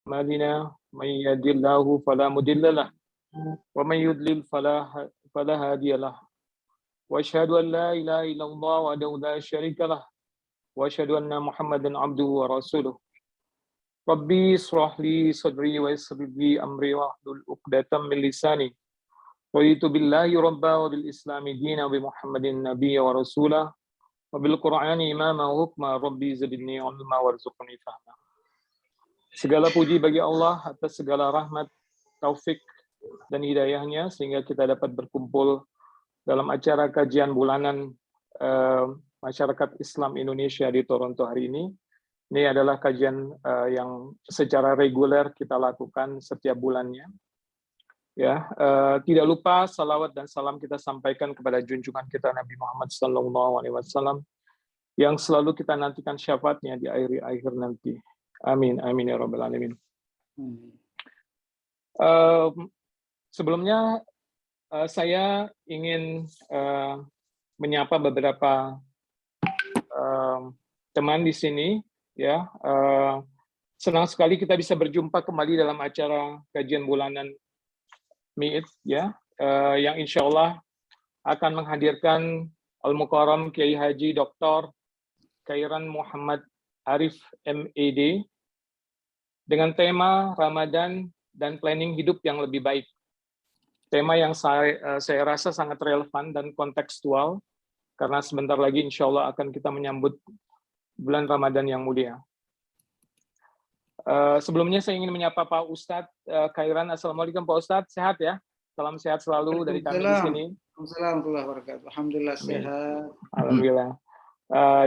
أعمالنا من يهد الله فلا مضل له ومن يضلل فلا هادي له وأشهد أن لا إله إلا الله وحده لا شريك له وأشهد أن محمدا عبده ورسوله ربي اشرح لي صدري ويسر لي أمري واحلل عقدة من لساني رضيت بالله ربا وبالإسلام دينا وبمحمد نبيا ورسولا وبالقرآن إماما وحكما ربي زدني علما وارزقني فهما. Segala puji bagi Allah atas segala rahmat, taufik, dan hidayahnya sehingga kita dapat berkumpul dalam acara kajian bulanan masyarakat Islam Indonesia di Toronto hari ini. Ini adalah kajian yang secara reguler kita lakukan setiap bulannya. Ya, tidak lupa salawat dan salam kita sampaikan kepada junjungan kita Nabi Muhammad SAW yang selalu kita nantikan syafaatnya di akhir nanti. Amin, amin ya rabbal alamin. Sebelumnya saya ingin menyapa beberapa teman di sini. Ya, senang sekali kita bisa berjumpa kembali dalam acara kajian bulanan MIIT, ya, yang insya Allah akan menghadirkan Al-Mukarram Kiai Haji Dr. Khairan Muhammad Arif MED dengan tema Ramadan dan planning hidup yang lebih baik. Tema yang saya rasa sangat relevan dan kontekstual karena sebentar lagi insya Allah akan kita menyambut bulan Ramadan yang mulia. Sebelumnya saya ingin menyapa Pak Ustadz Khairan. Assalamualaikum Pak Ustadz, sehat ya? Salam sehat selalu dari kami di sini. Assalamualaikum. Alhamdulillah sehat. Alhamdulillah.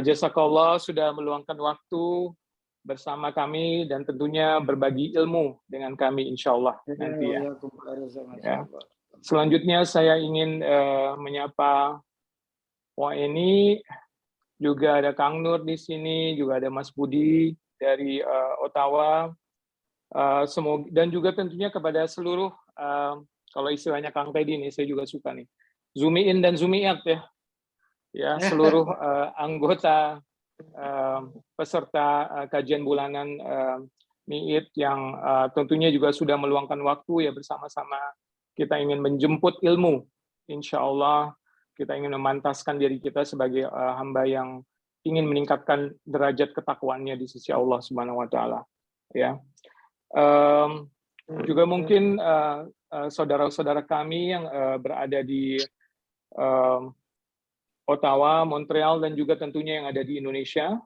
Jazakallah sudah meluangkan waktu bersama kami dan tentunya berbagi ilmu dengan kami insya Allah nanti ya. Selanjutnya saya ingin menyapa ini juga ada Kang Nur di sini, juga ada Mas Budi dari Ottawa, semoga, dan juga tentunya kepada seluruh kalau istilahnya Kang Teddy nih saya juga suka nih, Zumi in dan Zumi out ya seluruh anggota peserta kajian bulanan MIIT yang tentunya juga sudah meluangkan waktu ya bersama-sama kita ingin menjemput ilmu. Insya Allah kita ingin memantaskan diri kita sebagai hamba yang ingin meningkatkan derajat ketakwaannya di sisi Allah Subhanahu Wa Taala. Ya, juga mungkin saudara-saudara kami yang berada di Ottawa, Montreal, dan juga tentunya yang ada di Indonesia.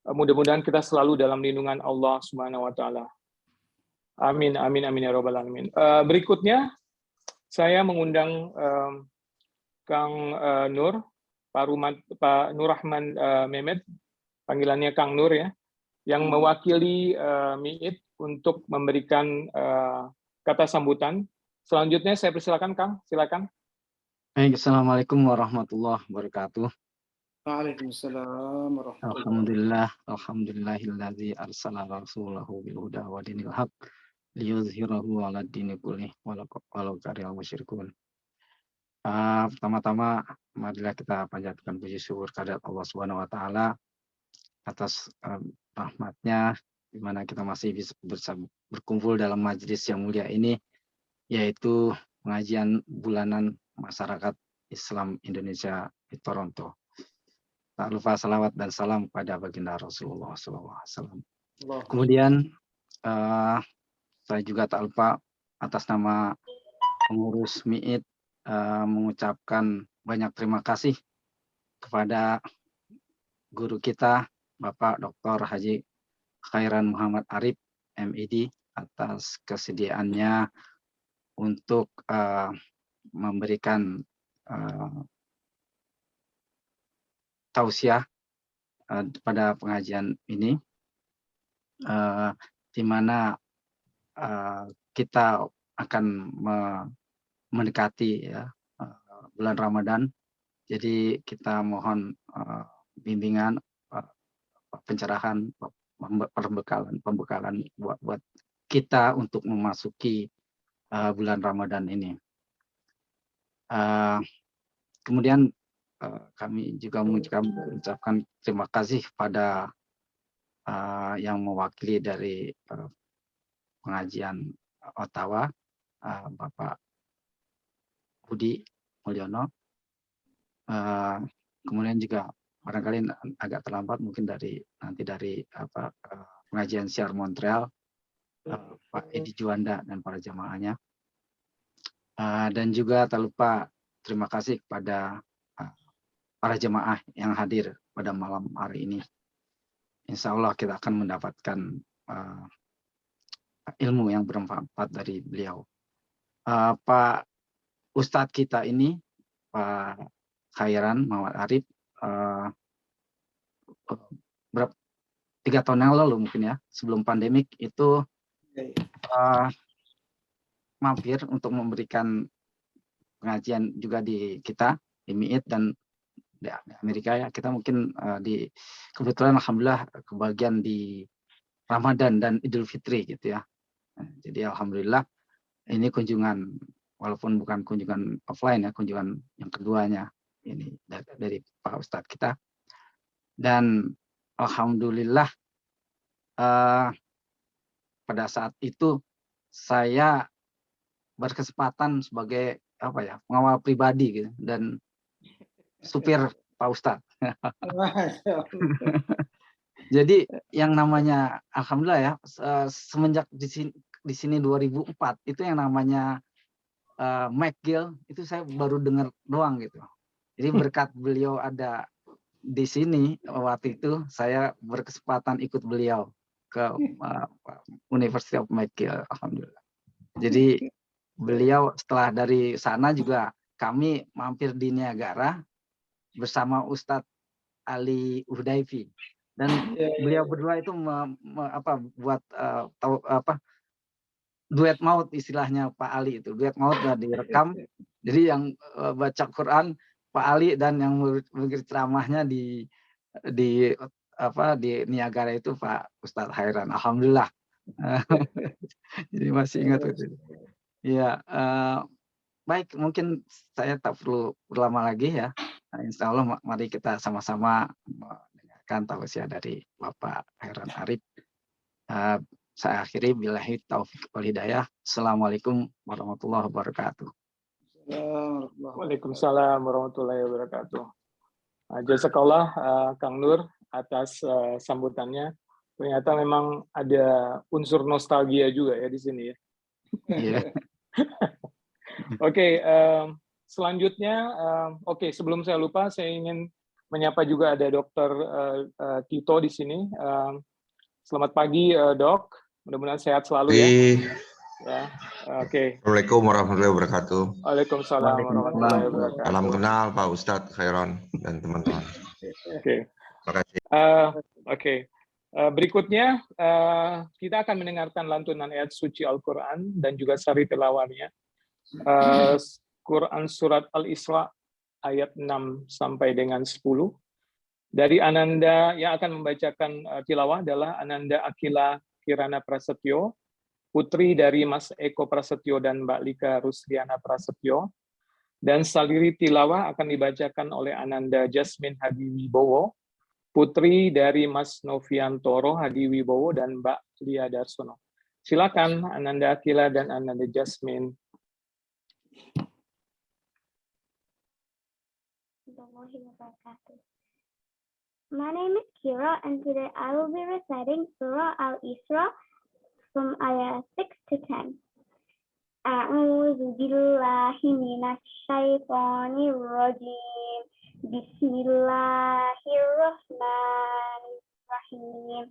Mudah-mudahan kita selalu dalam lindungan Allah Subhanahu Wa Taala. Amin, amin, amin ya robbal alamin. Berikutnya saya mengundang Kang Nur, Pak Nur Rahman Mehmet, panggilannya Kang Nur ya, yang mewakili MIIT untuk memberikan kata sambutan. Selanjutnya saya persilakan Kang, silakan. Baik, assalamualaikum warahmatullahi wabarakatuh. Waalaikumsalam warahmatullahi Alhamdulillah, alhamdulillahilladzi arsala rasulahu bil huda wa dinil haq liyuzhirahu 'ala dini kullih walau karihal musyrikun. Pertama-tama marilah kita panjatkan puji syukur kehadirat Allah Subhanahu wa taala atas rahmatnya di mana kita masih bisa berkumpul dalam majelis yang mulia ini, yaitu pengajian bulanan masyarakat Islam Indonesia di Toronto. Tak lupa salawat dan salam pada baginda Rasulullah SAW. Kemudian saya juga tak lupa atas nama pengurus MIIT mengucapkan banyak terima kasih kepada guru kita Bapak Dr. Haji Khairan Muhammad Arif MED atas kesediaannya untuk memberikan tausiah pada pengajian ini, di mana kita akan mendekati ya, bulan Ramadan. Jadi kita mohon bimbingan, pencerahan, pembekalan buat kita untuk memasuki bulan Ramadan ini. Kemudian kami juga mengucapkan terima kasih pada yang mewakili dari pengajian Ottawa, Bapak Budi Mulyono. Kemudian juga barangkali agak terlambat mungkin dari pengajian siar Montreal, Pak Edi Juanda dan para jamaahnya. Dan juga tak lupa terima kasih kepada para jemaah yang hadir pada malam hari ini. Insya Allah kita akan mendapatkan ilmu yang bermanfaat dari beliau. Pak Ustadz kita ini, Pak Khairan Muhammad Arif, 3 tahun yang lalu mungkin ya, sebelum pandemik itu mampir untuk memberikan pengajian juga di kita, di MIIT dan di Amerika ya. Kita mungkin kebetulan alhamdulillah kebagian di Ramadan dan Idul Fitri gitu ya. Jadi alhamdulillah ini kunjungan, walaupun bukan kunjungan offline ya, kunjungan yang keduanya ini dari Pak Ustadz kita. Dan alhamdulillah pada saat itu saya berkesempatan sebagai pengawal pribadi gitu, dan supir Pak Ustadz. Jadi yang namanya alhamdulillah ya, semenjak di sini 2004 itu yang namanya McGill itu saya baru dengar doang gitu. Jadi berkat beliau ada di sini waktu itu saya berkesempatan ikut beliau ke University of McGill, alhamdulillah. Jadi beliau setelah dari sana juga kami mampir di Niagara bersama Ustadz Ali Uhdaifi, dan beliau berdua itu buat duet maut istilahnya Pak Ali itu. Duet maut sudah direkam. Jadi yang baca Quran Pak Ali dan yang memberi ceramahnya di Niagara itu Pak Ustadz Khairan. Alhamdulillah. Jadi masih ingat itu. Ya, baik, mungkin saya tak perlu berlama lagi ya. Insya Allah mari kita sama-sama mendengarkan tausiah dari Bapak Khairan Arif. Saya akhiri billahi taufiq wal hidayah. Assalamualaikum warahmatullahi wabarakatuh. Waalaikumsalam warahmatullahi wabarakatuh. Jazakallah Kang Nur atas sambutannya. Ternyata memang ada unsur nostalgia juga ya di sini ya. Iya. Oke, selanjutnya, sebelum saya lupa, saya ingin menyapa juga ada Dr. Tito di sini. Selamat pagi, Dok. Mudah-mudahan sehat selalu ya. Oke. Assalamualaikum warahmatullahi wabarakatuh. Waalaikumsalam warahmatullahi wabarakatuh. Salam kenal Pak Ustadz Khairon dan teman-teman. Oke. Terima kasih. Berikutnya kita akan mendengarkan lantunan ayat suci Al-Quran dan juga sari tilawahnya. Quran surat Al-Isra ayat 6 sampai dengan 10. Dari Ananda yang akan membacakan tilawah adalah Ananda Akila Kirana Prasetyo, putri dari Mas Eko Prasetyo dan Mbak Lika Rusliana Prasetyo. Dan saliri tilawah akan dibacakan oleh Ananda Jasmine Hadiwibowo, putri dari Mas Noviantoro Hadiwibowo dan Mbak Lia Darsono. Silakan Ananda Akila dan Ananda Jasmine. My name is Kira, and today I will be reciting Surah Al-Isra from ayat 6 to 10. A'udzu billahi minasy syaithanir rajim. Bismillahirrahmanirrahim.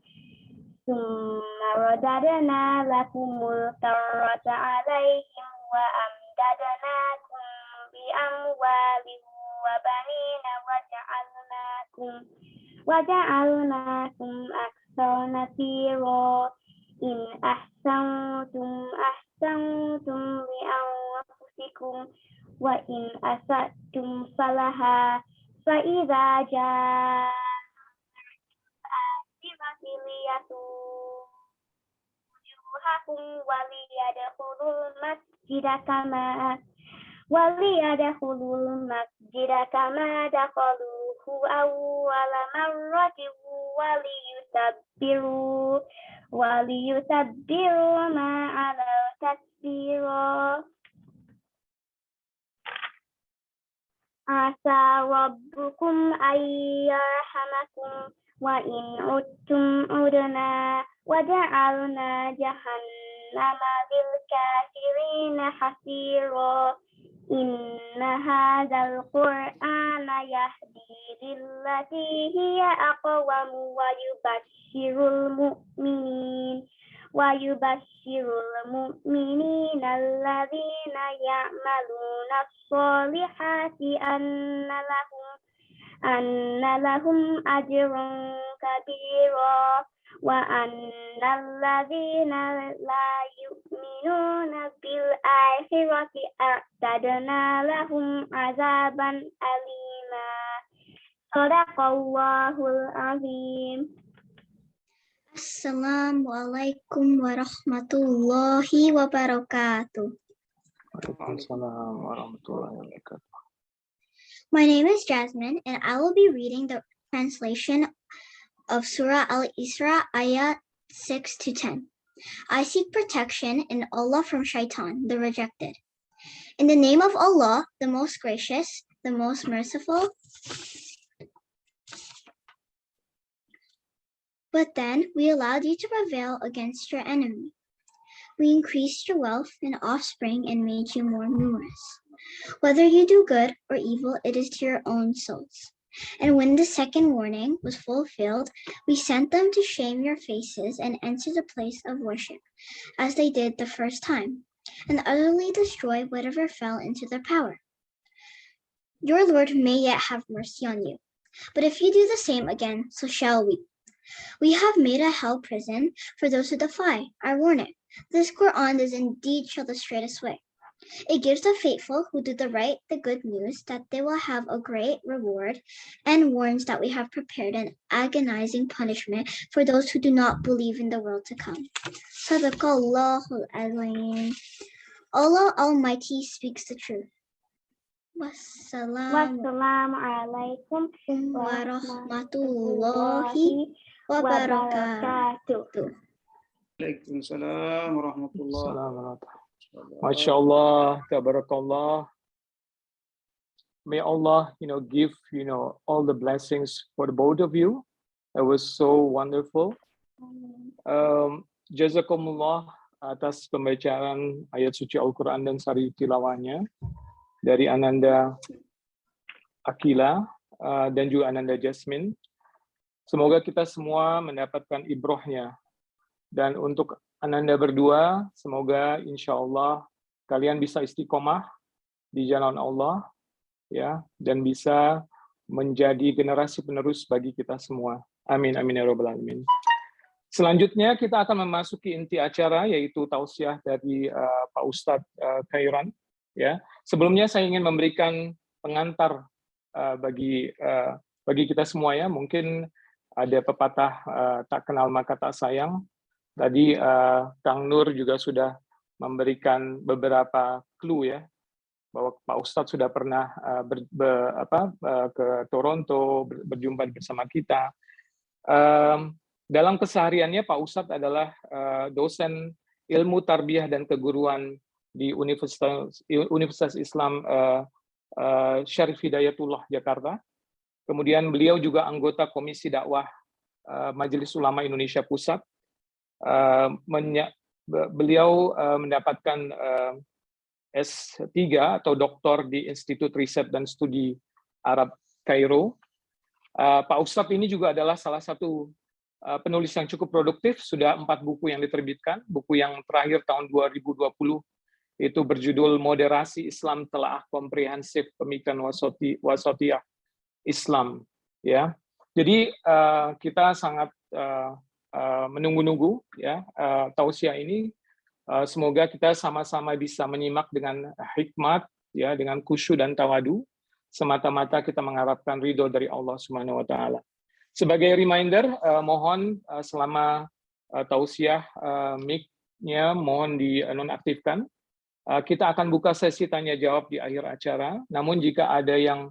Summa radadna lakumul karrata 'alaihim wa amdadnakum bi amwalin wa banina waja'alnakum aktsara nafira. In ahsantum li anfusikum wa in asatum falaha fa idza jaa wujuhakum waliyadkhulul masjida kama dakhaluhu awwala marratin waliyusabbiru ma ربكم أن يرحمكم وإن عدتم عدنا وجعلنا جهنم للكافرين حصيرا إن هذا القرآن يهدي للتي هي أقوم ويبشر المؤمنين الذين يعملون الصالحات أن لهم أجرا كبيرا وأن الذين لا يؤمنون بالآخرة أعتدنا لهم عذابا أليما صدق الله العظيم. Assalamualaikum warahmatullahi wabarakatuh. Waalaikumsalam warahmatullahi wabarakatuh. My name is Jasmine, and I will be reading the translation of Surah Al-Isra, ayat 6 to 10. I seek protection in Allah from Shaitan, the rejected. In the name of Allah, the most gracious, the most merciful. But then we allowed you to prevail against your enemy. We increased your wealth and offspring and made you more numerous. Whether you do good or evil, it is to your own souls. And when the second warning was fulfilled, we sent them to shame your faces and enter the place of worship, as they did the first time, and utterly destroy whatever fell into their power. Your Lord may yet have mercy on you, but if you do the same again, so shall we. We have made a hell prison for those who defy our warning. This Quran does indeed show the straightest way. It gives the faithful who do the right the good news that they will have a great reward, and warns that we have prepared an agonizing punishment for those who do not believe in the world to come. Sadaqallahul Azim. Allah Almighty speaks the truth. Wassalamualaikum warahmatullahi wabarakatuh. Waalaikumsalam warahmatullahi wabarakatuh. Masya Allah, tabarakallah. May Allah, give, all the blessings for the both of you. That was so wonderful. Jazakumullah atas pembacaan ayat suci Al-Quran dan sari tilawahnya dari Ananda Akila dan juga Ananda Jasmine. Semoga kita semua mendapatkan ibrohnya. Dan untuk Ananda berdua, semoga insya Allah kalian bisa istiqomah di jalan Allah, ya, dan bisa menjadi generasi penerus bagi kita semua. Amin, amin ya rabbal alamin. Selanjutnya kita akan memasuki inti acara, yaitu tausiah dari Pak Ustadz Khairon. Ya, sebelumnya saya ingin memberikan pengantar bagi kita semua, ya. Mungkin ada pepatah tak kenal maka tak sayang. Tadi Kang Nur juga sudah memberikan beberapa clue, ya, bahwa Pak Ustadz sudah pernah ke Toronto berjumpa bersama kita. Dalam kesehariannya Pak Ustadz adalah dosen ilmu tarbiyah dan keguruan di Universitas Islam Syarif Hidayatullah Jakarta. Kemudian beliau juga anggota Komisi Dakwah Majelis Ulama Indonesia Pusat. Beliau mendapatkan S3 atau doktor di Institut Riset dan Studi Arab Kairo. Pak Ustadz ini juga adalah salah satu penulis yang cukup produktif, sudah 4 buku yang diterbitkan. Buku yang terakhir tahun 2020 itu berjudul Moderasi Islam Telaah Komprehensif Pemikiran Wasatiyah Islam. Ya, jadi kita sangat menunggu-nunggu, ya, tausiah ini. Semoga kita sama-sama bisa menyimak dengan hikmat, ya, dengan khusyuk dan tawadu, semata-mata kita mengharapkan ridho dari Allah Subhanahu wa taala. Sebagai reminder, mohon selama tausiah mic-nya mohon dinonaktifkan. Kita akan buka sesi tanya jawab di akhir acara. Namun jika ada yang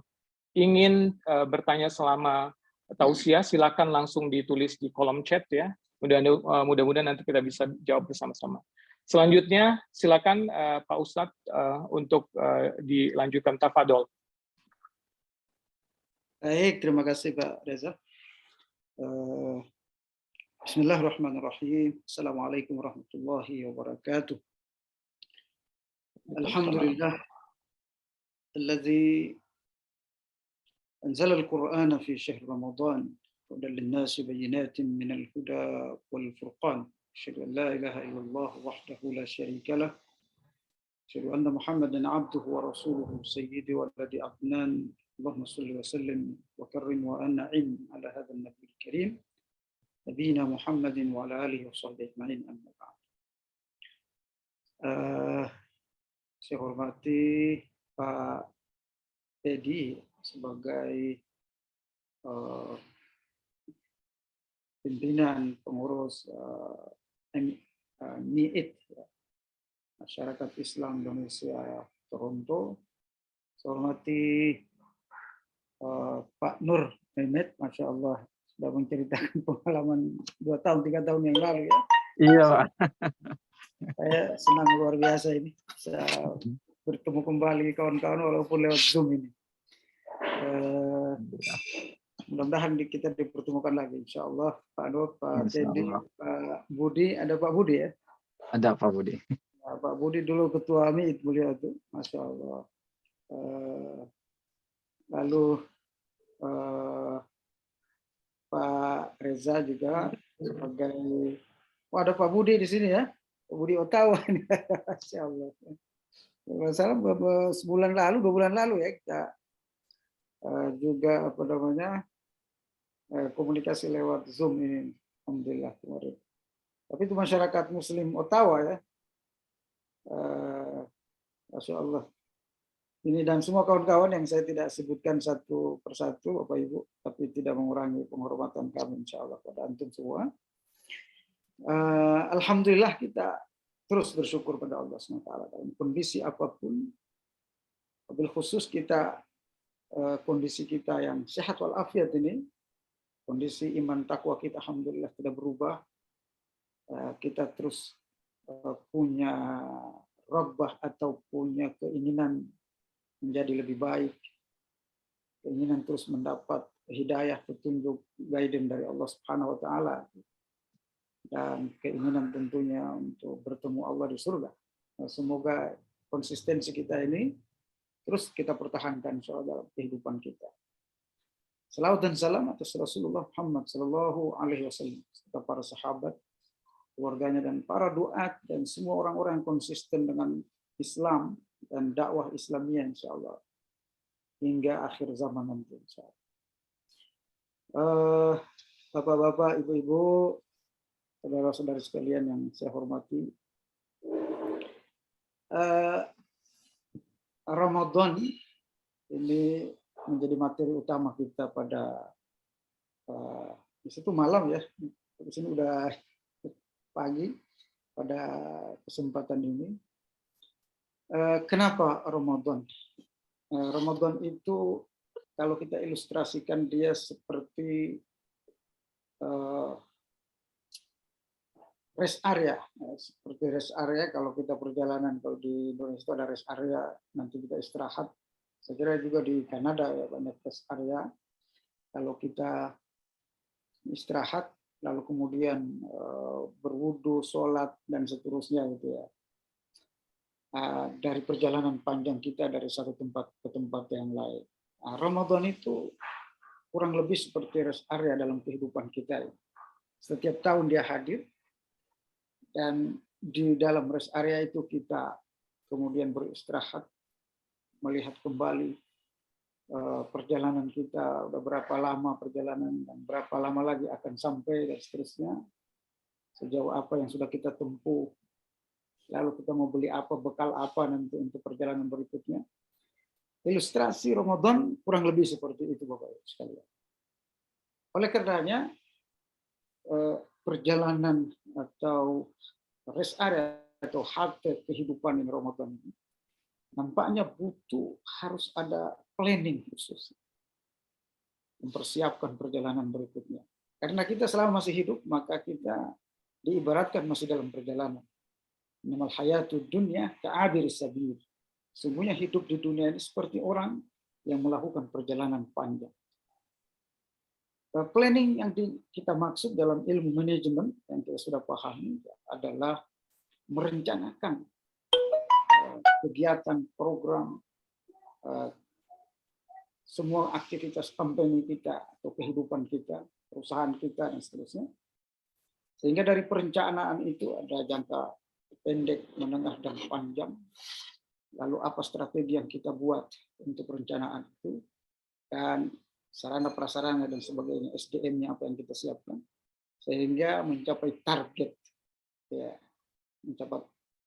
ingin bertanya selama tausiah, silakan langsung ditulis di kolom chat, ya. Mudah-mudahan nanti kita bisa jawab bersama-sama. Selanjutnya silakan Pak Ustadz untuk dilanjutkan, tafadhol. Baik, terima kasih Pak Reza. Bismillahirrahmanirrahim. Assalamualaikum warahmatullahi wabarakatuh. Alhamdulillah alladzi anzala al-Qur'ana fi syahr Ramadan hudan lin-nasi bayyinatin minal huda wal furqan. Asyhadu an la ilaha illallah wahdahu la syarika lah. Asyhadu anna Muhammadan abduhu wa rasuluhu sayyidi waladi adnan. Allahumma shalli wa sallim wa karrim wa an'im ala hadzal nabiyil karim. Nabiyina Muhammadin wa ala alihi wa sahbihi ajma'in, amma ba'd. Saya hormati Pak Edi sebagai pimpinan pengurus MIIT, Masyarakat Islam Indonesia Toronto. Saya hormati Pak Nur Mehmet, Masya Allah, sudah menceritakan pengalaman 2 tahun, 3 tahun yang lalu ya. Iya, Pak. Saya senang luar biasa ini bisa bertemu kembali kawan-kawan walaupun lewat Zoom ini. Mudah-mudahan kita dipertemukan lagi, insya Allah. Pak Nur, Pak Teddy, Pak Budi, ada Pak Budi ya? Ada Pak Budi. Nah, Pak Budi dulu ketua MIIT beliau itu, Masya Allah. Lalu Pak Reza juga sebagai, ada Pak Budi di sini ya, Pak Budi Ottawa. Masya Allah. Salah beberapa sebulan lalu, 2 bulan lalu ya kita juga komunikasi lewat Zoom ini, alhamdulillah kemarin. Tapi itu masyarakat Muslim Ottawa ya, Masya Allah. Ini dan semua kawan-kawan yang saya tidak sebutkan satu persatu, Bapak Ibu, tapi tidak mengurangi penghormatan kami insya Allah pada antum semua. Alhamdulillah kita terus bersyukur pada Allah SWT dalam kondisi apapun, wabil khusus kita kondisi kita yang sehat walafiat ini, kondisi iman takwa kita alhamdulillah tidak berubah. Kita terus punya raghbah atau punya keinginan menjadi lebih baik, keinginan terus mendapat hidayah, petunjuk, guidance dari Allah Subhanahu wa taala, dan keinginan tentunya untuk bertemu Allah di surga. Semoga konsistensi kita ini terus kita pertahankan dalam kehidupan kita. Salawat dan salam atas Rasulullah Muhammad sallallahu alaihi wasallam, serta para sahabat, keluarganya, dan para duat dan semua orang-orang yang konsisten dengan Islam dan dakwah Islamiyah insyaallah hingga akhir zaman nanti insyaallah. Bapak-bapak, ibu-ibu, saudara-saudari sekalian yang saya hormati, Ramadan ini menjadi materi utama kita pada di situ malam ya, di sini udah pagi pada kesempatan ini. Kenapa Ramadan? Ramadan itu kalau kita ilustrasikan dia seperti rest area, seperti rest area kalau kita perjalanan, kalau di Indonesia itu ada rest area, nanti kita istirahat. Saya kira juga di Kanada ya banyak rest area. Kalau kita istirahat, lalu kemudian berwudu, sholat dan seterusnya gitu ya. Dari perjalanan panjang kita dari satu tempat ke tempat yang lain. Ramadan itu kurang lebih seperti rest area dalam kehidupan kita. Setiap tahun dia hadir, dan di dalam rest area itu kita kemudian beristirahat, melihat kembali perjalanan kita, udah berapa lama perjalanan dan berapa lama lagi akan sampai dan seterusnya, sejauh apa yang sudah kita tempuh, lalu kita mau beli apa, bekal apa nanti untuk perjalanan berikutnya. Ilustrasi Ramadan kurang lebih seperti itu Bapak Ibu sekalian. Oleh karenanya perjalanan atau rest area atau halte kehidupan di Ramadan ini nampaknya butuh, harus ada planning khusus mempersiapkan perjalanan berikutnya. Karena kita selama masih hidup, maka kita diibaratkan masih dalam perjalanan. Innamal hayatud dunya ka'abiris sabil. Sungguhnya hidup di dunia ini seperti orang yang melakukan perjalanan panjang. Planning yang kita maksud dalam ilmu manajemen yang kita sudah pahami adalah merencanakan kegiatan, program, semua aktivitas company kita atau kehidupan kita, perusahaan kita, dan seterusnya. Sehingga dari perencanaan itu ada jangka pendek, menengah, dan panjang. Lalu apa strategi yang kita buat untuk perencanaan itu, dan sarana prasarana dan sebagainya, SDM-nya apa yang kita siapkan, sehingga mencapai target, ya,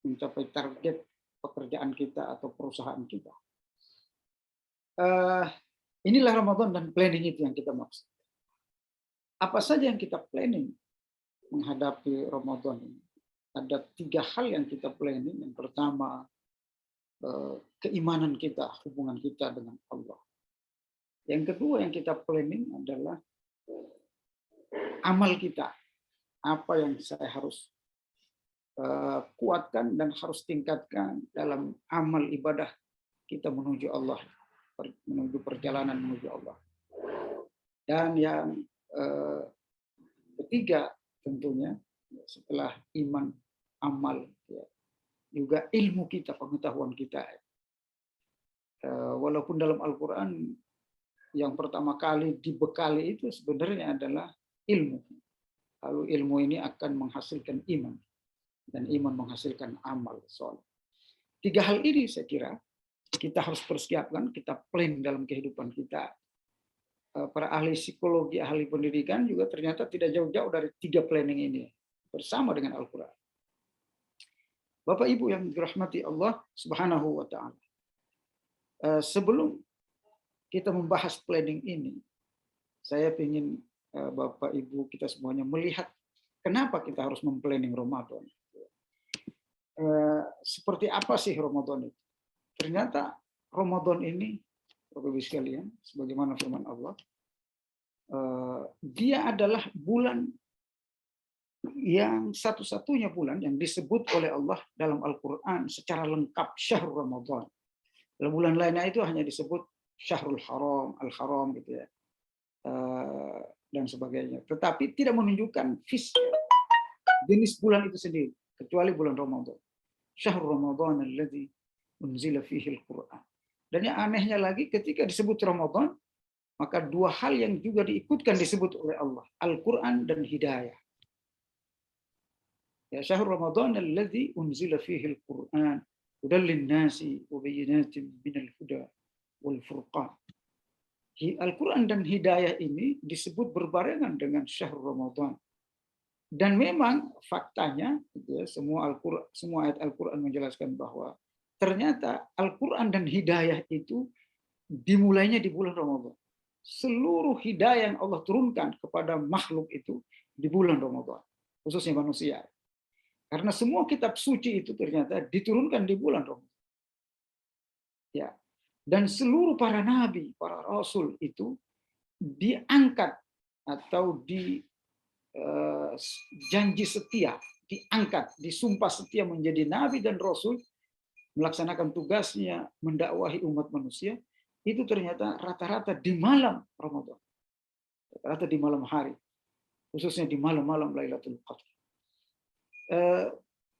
mencapai target pekerjaan kita atau perusahaan kita. Inilah Ramadan dan planning itu yang kita maksud. Apa saja yang kita planning menghadapi Ramadan ini? Ada 3 hal yang kita planning. Yang pertama, keimanan kita, hubungan kita dengan Allah. Yang kedua yang kita planning adalah amal kita. Apa yang saya harus kuatkan dan harus tingkatkan dalam amal ibadah kita menuju Allah, menuju perjalanan menuju Allah. Dan yang ketiga tentunya setelah iman, amal, ya, juga ilmu kita, pengetahuan kita. Walaupun dalam Al-Quran yang pertama kali dibekali itu sebenarnya adalah ilmu. Lalu ilmu ini akan menghasilkan iman, dan iman menghasilkan amal soleh. 3 hal ini saya kira kita harus persiapkan, kita plan dalam kehidupan kita. Para ahli psikologi, ahli pendidikan juga ternyata tidak jauh-jauh dari 3 planning ini bersama dengan Al-Quran. Bapak Ibu yang dirahmati Allah Subhanahu wa Ta'ala. Sebelum kita membahas planning ini, saya ingin Bapak Ibu kita semuanya melihat kenapa kita harus memplanning Ramadan. Seperti apa sih Ramadan itu? Ternyata Ramadan ini, Bapak Ibu sekalian, sebagaimana firman Allah, dia adalah bulan yang satu-satunya bulan yang disebut oleh Allah dalam Al-Quran secara lengkap Syahrul Ramadan. Dalam bulan lainnya itu hanya disebut Syahrul Haram, Al-Haram gitu ya, dan sebagainya. Tetapi tidak menunjukkan jenis bulan itu sendiri, kecuali bulan Ramadan. Syahrul Ramadan alladzi unzila fihi al-Quran. Dan yang anehnya lagi, ketika disebut Ramadan, maka 2 hal yang juga diikutkan disebut oleh Allah, Al-Quran dan hidayah. Ya, syahrul Ramadan alladzi unzila fihi al-Quran hudan lin-nasi wa bayyinatin minal huda wal furqan. Al-Quran dan hidayah ini disebut berbarengan dengan syahrul Ramadan. Dan memang faktanya, ya, semua ayat Al-Quran menjelaskan bahwa ternyata Al-Quran dan hidayah itu dimulainya di bulan Ramadan. Seluruh hidayah yang Allah turunkan kepada makhluk itu di bulan Ramadan, khususnya manusia. Karena semua kitab suci itu ternyata diturunkan di bulan Ramadan. Ya. Dan seluruh para nabi, para rasul itu diangkat atau janji setia, diangkat, disumpah setia menjadi nabi dan rasul, melaksanakan tugasnya mendakwahi umat manusia, itu ternyata rata-rata di malam Ramadan. Rata-rata di malam hari, khususnya di malam-malam Lailatul Qadar.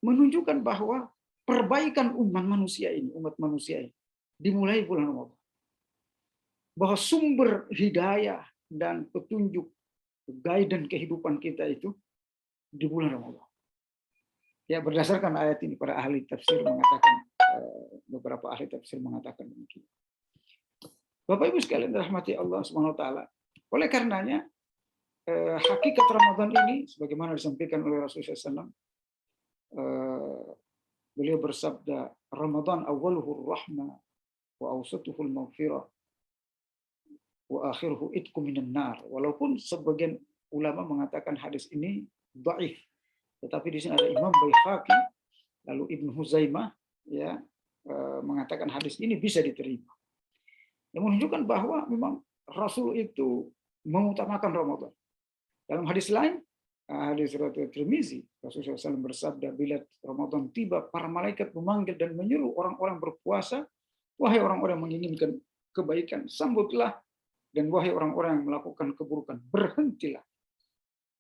Menunjukkan bahwa perbaikan umat manusia ini dimulai bulan Ramadan. Bahwa sumber hidayah dan petunjuk guidance kehidupan kita itu di bulan Ramadan. Ya, berdasarkan ayat ini para ahli tafsir mengatakan, beberapa ahli tafsir mengatakan demikian. Bapak Ibu sekalian dirahmati Allah Subhanahu wa taala. Oleh karenanya hakikat Ramadan ini sebagaimana disampaikan oleh Rasulullah SAW, beliau bersabda, Ramadan awwaluhu rahmah wa awsatuhu al-maghfirah wa akhiruhu itqu minan nar. Walaupun sebagian ulama mengatakan hadis ini dhaif, tetapi di sini ada Imam Baihaqi lalu Ibnu Huzaimah ya mengatakan hadis ini bisa diterima. Yang menunjukkan bahwa memang Rasul itu mengutamakan Ramadan. Dalam hadis lain, hadis riwayat Tirmizi, Rasulullah SAW bersabda, bila Ramadan tiba, para malaikat memanggil dan menyuruh orang-orang berpuasa, wahai orang-orang yang menginginkan kebaikan, sambutlah Dan wahai orang-orang yang melakukan keburukan, berhentilah.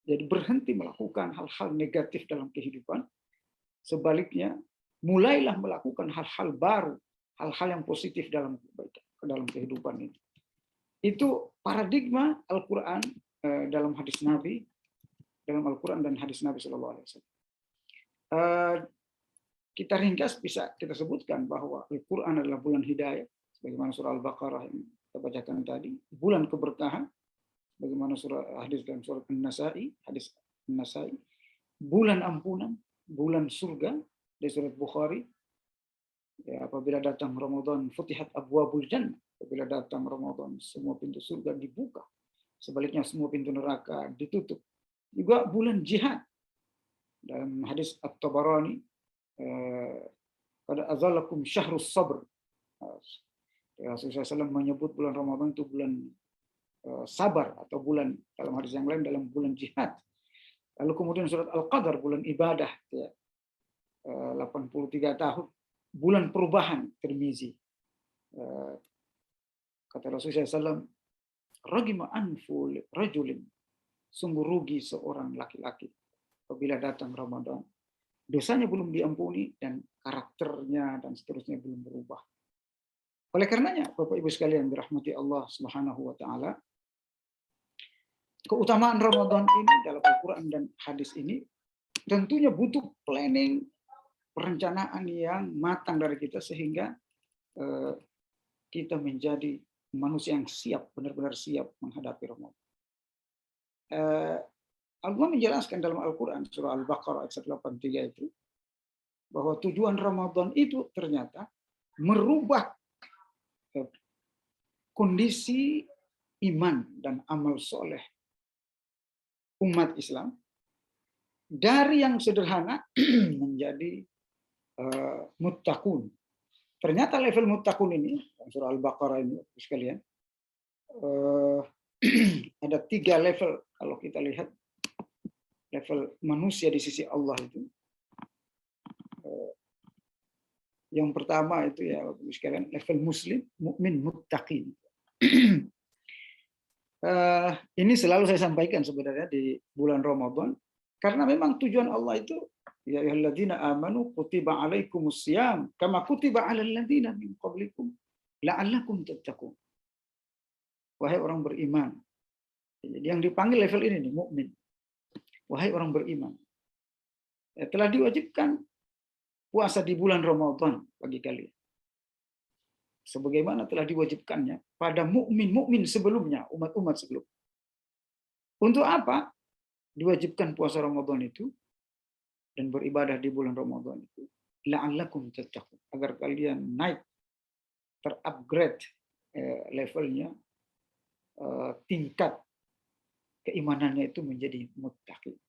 Jadi berhenti melakukan hal-hal negatif dalam kehidupan. Sebaliknya, mulailah melakukan hal-hal baru, hal-hal yang positif dalam kehidupan ini. Itu paradigma Al-Quran dalam hadis Nabi, dalam Al-Quran dan hadis Nabi SAW. Kita ringkas bisa kita sebutkan bahwa Al-Quran adalah bulan hidayah, sebagaimana surah Al-Baqarah yang kita bacakan tadi, bulan keberkahan, bagaimana surah hadis dalam surah An-Nasai, hadis An-Nasai, bulan ampunan, bulan surga dari surat Bukhari. Ya, apabila datang Ramadan, futihat abwabul jannah. Apabila datang Ramadan, semua pintu surga dibuka. Sebaliknya semua pintu neraka ditutup. Juga bulan jihad. Dalam hadis At-Tabarani, pada azalakum syahrus sabr. Rasulullah SAW menyebut bulan Ramadan itu bulan sabar, atau bulan, dalam hadis yang lain, dalam bulan jihad. Lalu kemudian surat Al-Qadar, bulan ibadah, ya, 83 tahun, bulan perubahan, Tirmizi. Kata Rasulullah SAW, ragima anfu rajulin, sungguh rugi seorang laki-laki apabila datang Ramadan. Dosanya belum diampuni dan karakternya dan seterusnya belum berubah. Oleh karenanya, Bapak Ibu sekalian dirahmati Allah Subhanahu wa taala, keutamaan Ramadan ini dalam Al-Qur'an dan hadis ini tentunya butuh planning, perencanaan yang matang dari kita sehingga kita menjadi manusia yang siap, benar-benar siap menghadapi Ramadan. Allah menjelaskan dalam Al-Quran surah Al-Baqarah ayat 183 itu bahwa tujuan Ramadan itu ternyata merubah kondisi iman dan amal soleh umat Islam dari yang sederhana menjadi muttaqun. Ternyata level muttaqun ini surah Al-Baqarah ini sekalian ada 3 level kalau kita lihat level manusia di sisi Allah itu. Yang pertama itu ya sekalian level muslim, mukmin, muttaqin. Ini selalu saya sampaikan sebenarnya di bulan Ramadan karena memang tujuan Allah itu ya ayyuhalladzina amanu kutiba alaikumusiyam kama kutiba alal ladzina min qablikum la'allakum tattaqun. Wahai orang beriman. Jadi yang dipanggil level ini nih, mukmin. Wahai orang beriman. Telah diwajibkan puasa di bulan Ramadan bagi kalian. Sebagaimana telah diwajibkannya pada mukmin-mukmin sebelumnya, umat-umat sebelumnya. Untuk apa diwajibkan puasa Ramadan itu dan beribadah di bulan Ramadan itu? La'allakum tattaqun, agar kalian naik, terupgrade levelnya, tingkat keimanannya itu menjadi muttaqin.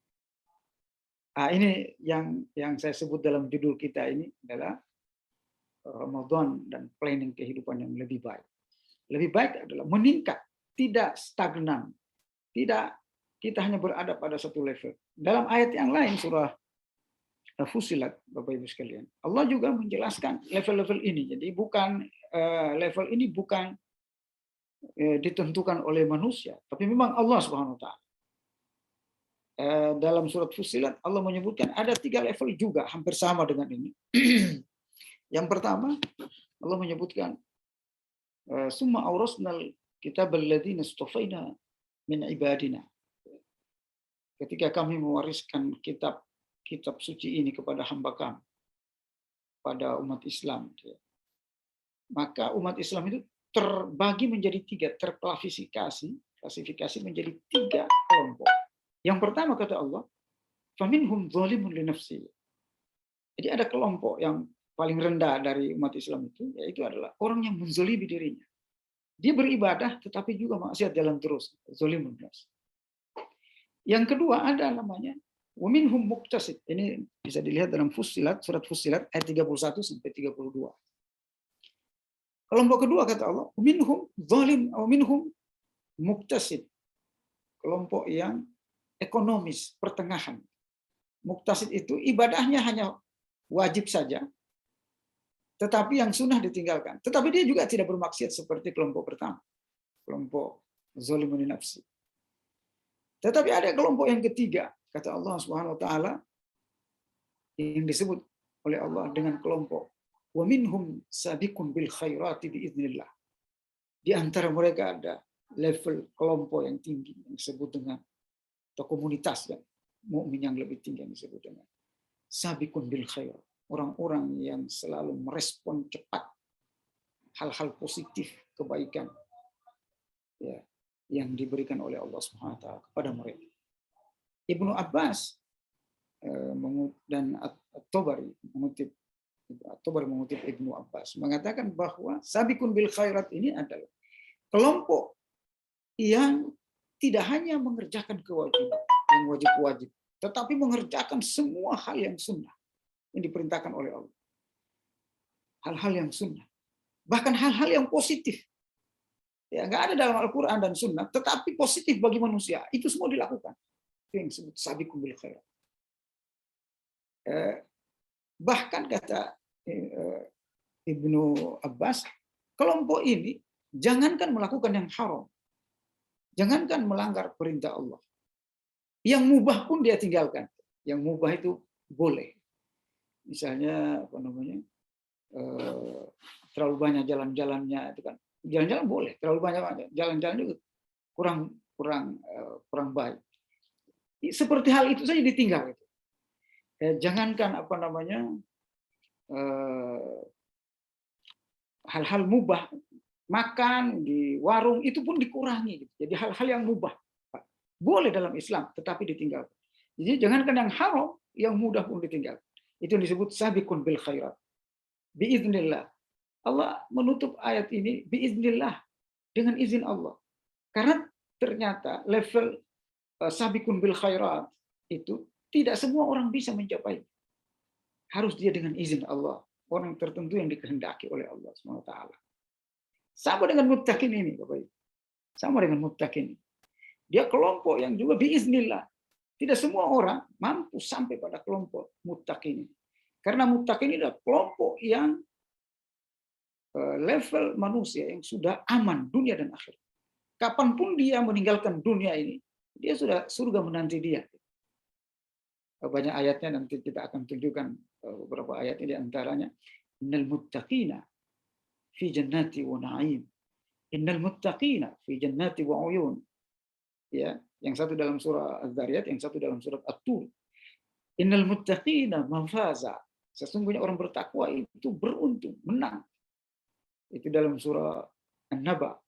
Nah, ini yang saya sebut dalam judul kita ini adalah Ramadan dan planning kehidupan yang lebih baik. Lebih baik adalah meningkat, tidak stagnan, tidak kita hanya berada pada satu level. Dalam ayat yang lain surah Fussilat, Bapak Ibu sekalian, Allah juga menjelaskan level-level ini. Jadi bukan level ini bukan ditentukan oleh manusia, tapi memang Allah Subhanahu wa taala. Dalam surat Fussilat Allah menyebutkan ada 3 level juga hampir sama dengan ini. Yang pertama Allah menyebutkan summa awrasnal kitabal ladzina istafaina min ibadina. Ketika kami mewariskan kitab suci ini kepada hamba kami, pada umat Islam, maka umat Islam itu terbagi menjadi 3, terklasifikasi menjadi 3 kelompok. Yang pertama kata Allah, faminhum zalimun li nafsihi. Jadi ada kelompok yang paling rendah dari umat Islam itu, yaitu adalah orang yang menzalimi dirinya. Dia beribadah tetapi juga maksiat jalan terus, zalimun nafsi. Yang kedua ada namanya waminhum muqtasid. Ini bisa dilihat dalam Fussilat, surat Fussilat ayat 31 sampai 32. Kelompok kedua kata Allah, minhum zalim atau minhum muqtasid. Kelompok yang ekonomis, pertengahan. Muqtasid itu ibadahnya hanya wajib saja, tetapi yang sunnah ditinggalkan. Tetapi dia juga tidak bermaksiat seperti kelompok pertama. Kelompok zalimun li nafsi. Tetapi ada kelompok yang ketiga, kata Allah Subhanahu wa taala, yang disebut oleh Allah dengan kelompok wa minhum sabiqun bil khairati biiznillah. Di antara mereka ada level kelompok yang tinggi yang disebut dengan, atau komunitas yang mukmin yang lebih tinggi yang disebut dengan sabiqun bil khair, orang-orang yang selalu merespon cepat hal-hal positif, kebaikan ya, yang diberikan oleh Allah Subhanahu wa taala kepada mereka. Ibnu Abbas dan At-Tabari mengutip Ibnu Abbas mengatakan bahwa sabiqun bil khairat ini adalah kelompok yang tidak hanya mengerjakan kewajiban yang wajib-wajib, tetapi mengerjakan semua hal yang sunnah yang diperintahkan oleh Allah. Hal-hal yang sunnah, bahkan hal-hal yang positif. Ya, nggak ada dalam Al-Quran dan Sunnah, tetapi positif bagi manusia. Itu semua dilakukan. Itu yang disebut sabiqun bil khairat. Bahkan kata Ibnu Abbas, kelompok ini jangankan melakukan yang haram, jangankan melanggar perintah Allah, yang mubah pun dia tinggalkan. Yang mubah itu boleh. Misalnya apa namanya, terlalu banyak jalan-jalannya itu kan, jalan-jalan boleh, terlalu banyak jalan-jalan juga kurang baik. Seperti hal itu saja ditinggal. Jangankan apa namanya hal-hal mubah, makan di warung itu pun dikurangi. Jadi hal-hal yang mubah boleh dalam Islam, tetapi ditinggal. Jadi jangankan yang haram, yang mudah pun ditinggal. Itu yang disebut sabiqun bil khairat. Biiznillah. Allah menutup ayat ini biiznillah, dengan izin Allah. Karena ternyata level sabiqun bil khairat itu tidak semua orang bisa mencapai. Harus dia dengan izin Allah. Orang tertentu yang dikehendaki oleh Allah SWT. Sama dengan muttaqin ini, Bapak Ibu. Sama dengan muttaqin. Dia kelompok yang juga biiznillah. Tidak semua orang mampu sampai pada kelompok muttaqin ini. Karena muttaqin ini adalah kelompok yang level manusia yang sudah aman dunia dan akhirat. Kapanpun dia meninggalkan dunia ini, dia sudah surga menanti dia. Banyak ayatnya, nanti kita akan tunjukkan beberapa ayat ini antaranya. Innal muttaqina fi jannati wa na'im. Innal muttaqina fi jannati wa uyun. Ya, yang satu dalam surah Az-Zariyat, yang satu dalam surah At-Tur. Innal muttaqina mafaza. Sesungguhnya orang bertakwa itu beruntung, menang. Itu dalam surah An-Naba.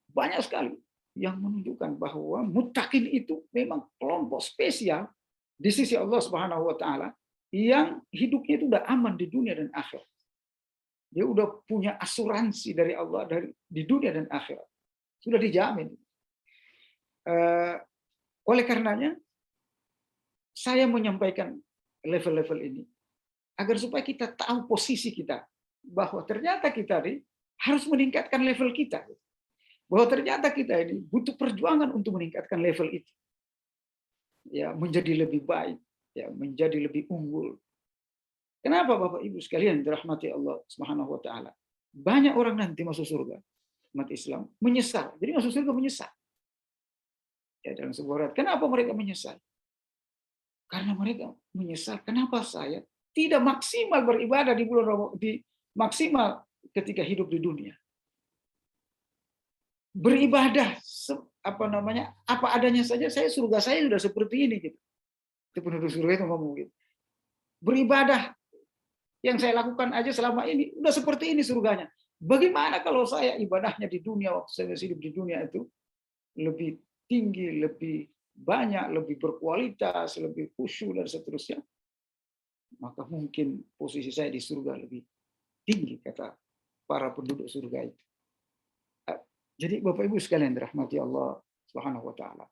Banyak sekali yang menunjukkan bahwa muttaqin itu memang kelompok spesial di sisi Allah Subhanahu wa taala yang hidupnya itu udah aman di dunia dan akhirat. Dia udah punya asuransi dari Allah di dunia dan akhirat. Sudah dijamin. Oleh karenanya saya menyampaikan level-level ini agar supaya kita tahu posisi kita, bahwa ternyata kita ini harus meningkatkan level kita, bahwa ternyata kita ini butuh perjuangan untuk meningkatkan level itu, ya, menjadi lebih baik, ya, menjadi lebih unggul. Kenapa Bapak Ibu sekalian dirahmati Allah Subhanahu wa taala? Banyak orang nanti masuk surga, umat Islam menyesal. Jadi masuk surga menyesal. Ya, dalam sebuah ayat, kenapa mereka menyesal? Karena mereka menyesal, kenapa saya tidak maksimal beribadah di bulan Ramadan, maksimal ketika hidup di dunia. Beribadah apa adanya saja, surga saya sudah seperti ini gitu. Itu penduduk surga itu ngomong gitu. Beribadah yang saya lakukan aja selama ini udah seperti ini surganya. Bagaimana kalau saya ibadahnya di dunia, waktu saya hidup di dunia itu lebih tinggi, lebih banyak, lebih berkualitas, lebih khusyuk dan seterusnya, maka mungkin posisi saya di surga lebih tinggi, kata para penduduk surga itu. Jadi Bapak Ibu sekalian dirahmati Allah Subhanahu wa taala.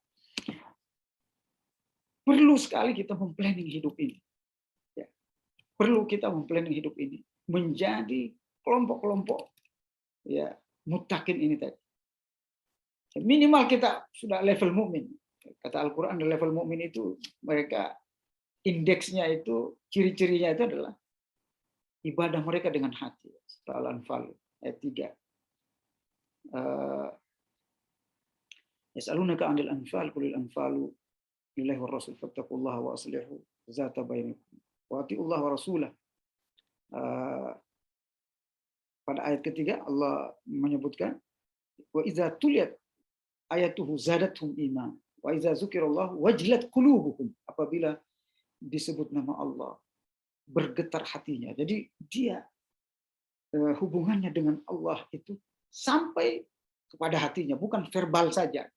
Perlu sekali kita memplanning hidup ini. Ya. Perlu kita memplanning hidup ini menjadi kelompok-kelompok, ya, muttaqin ini tadi. Minimal kita sudah level mukmin. Kata Al-Quran, level mukmin itu mereka indeksnya itu, ciri-cirinya itu adalah ibadah mereka dengan hati. Surah Al-Anfal ayat 3. Yas'alunaka 'anil anfal qulil anfalu lillahi war rasul fattaqullaha wa aslihu zata bainakum wa atiullah wa rasulah. Pada ayat ketiga Allah menyebutkan wa idza tuliyat ayatuhu zadatuhum iman wa idza zukirallahu wajilat qulubuhum. Apabila disebut nama Allah bergetar hatinya. Jadi dia hubungannya dengan Allah itu sampai kepada hatinya, bukan verbal saja.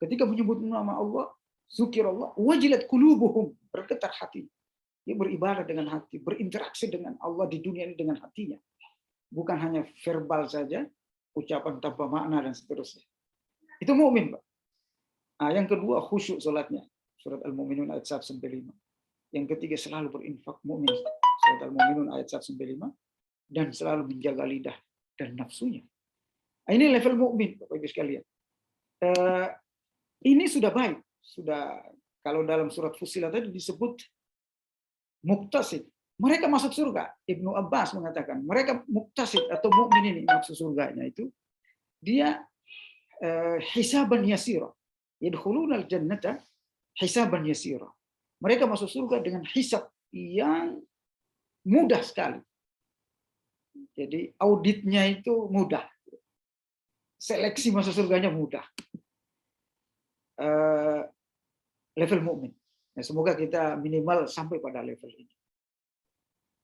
Ketika menyebut nama Allah, zukirallah wajilat qulubuhum, bergetar hati. Dia beribadah dengan hati, berinteraksi dengan Allah di dunia ini dengan hatinya. Bukan hanya verbal saja, ucapan tanpa makna dan seterusnya. Itu mukmin, Pak. Nah, yang kedua khusyuk salatnya. Surat Al-Mu'minun ayat 1-5. Yang ketiga selalu berinfak, mukmin. Surat Al-Mu'minun ayat 1-5. Dan selalu menjaga lidah dan nafsunya. Nah, ini level mukmin, Bapak Ibu sekalian. Ini sudah baik. Sudah, kalau dalam surat Fussilat tadi disebut muktasid. Mereka masuk surga. Ibnu Abbas mengatakan, mereka muktasid atau mukmin ini maksud surganya itu dia hisaban yasira. Yadkhulunal jannata hisaban yasira. Mereka masuk surga dengan hisab yang mudah sekali. Jadi auditnya itu mudah. Seleksi masuk surganya mudah. Level mukmin. Nah, semoga kita minimal sampai pada level ini.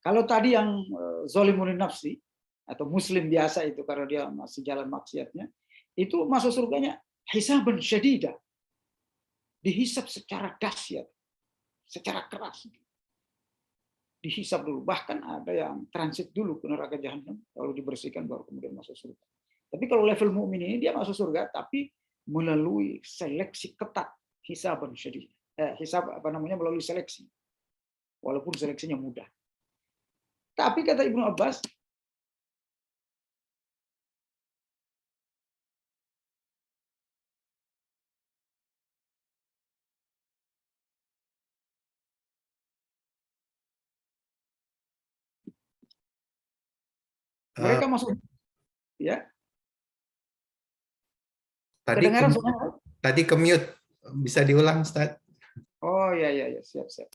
Kalau tadi yang zalimun nafsi atau muslim biasa itu karena dia masih jalan maksiatnya, itu masuk surganya hisaban syadida. Dihisab secara dahsyat, secara keras. Dihisab dulu, bahkan ada yang transit dulu ke neraka jahanam, lalu dibersihkan baru kemudian masuk surga. Tapi kalau level mukmin ini dia masuk surga tapi melalui seleksi ketat, hisaban syadida. Hisab melalui seleksi. Walaupun seleksinya mudah. Tapi kata Ibnu Abbas, mereka masuk, ya. Tadi ke-mute, bisa diulang, Ustaz? Oh ya, siap.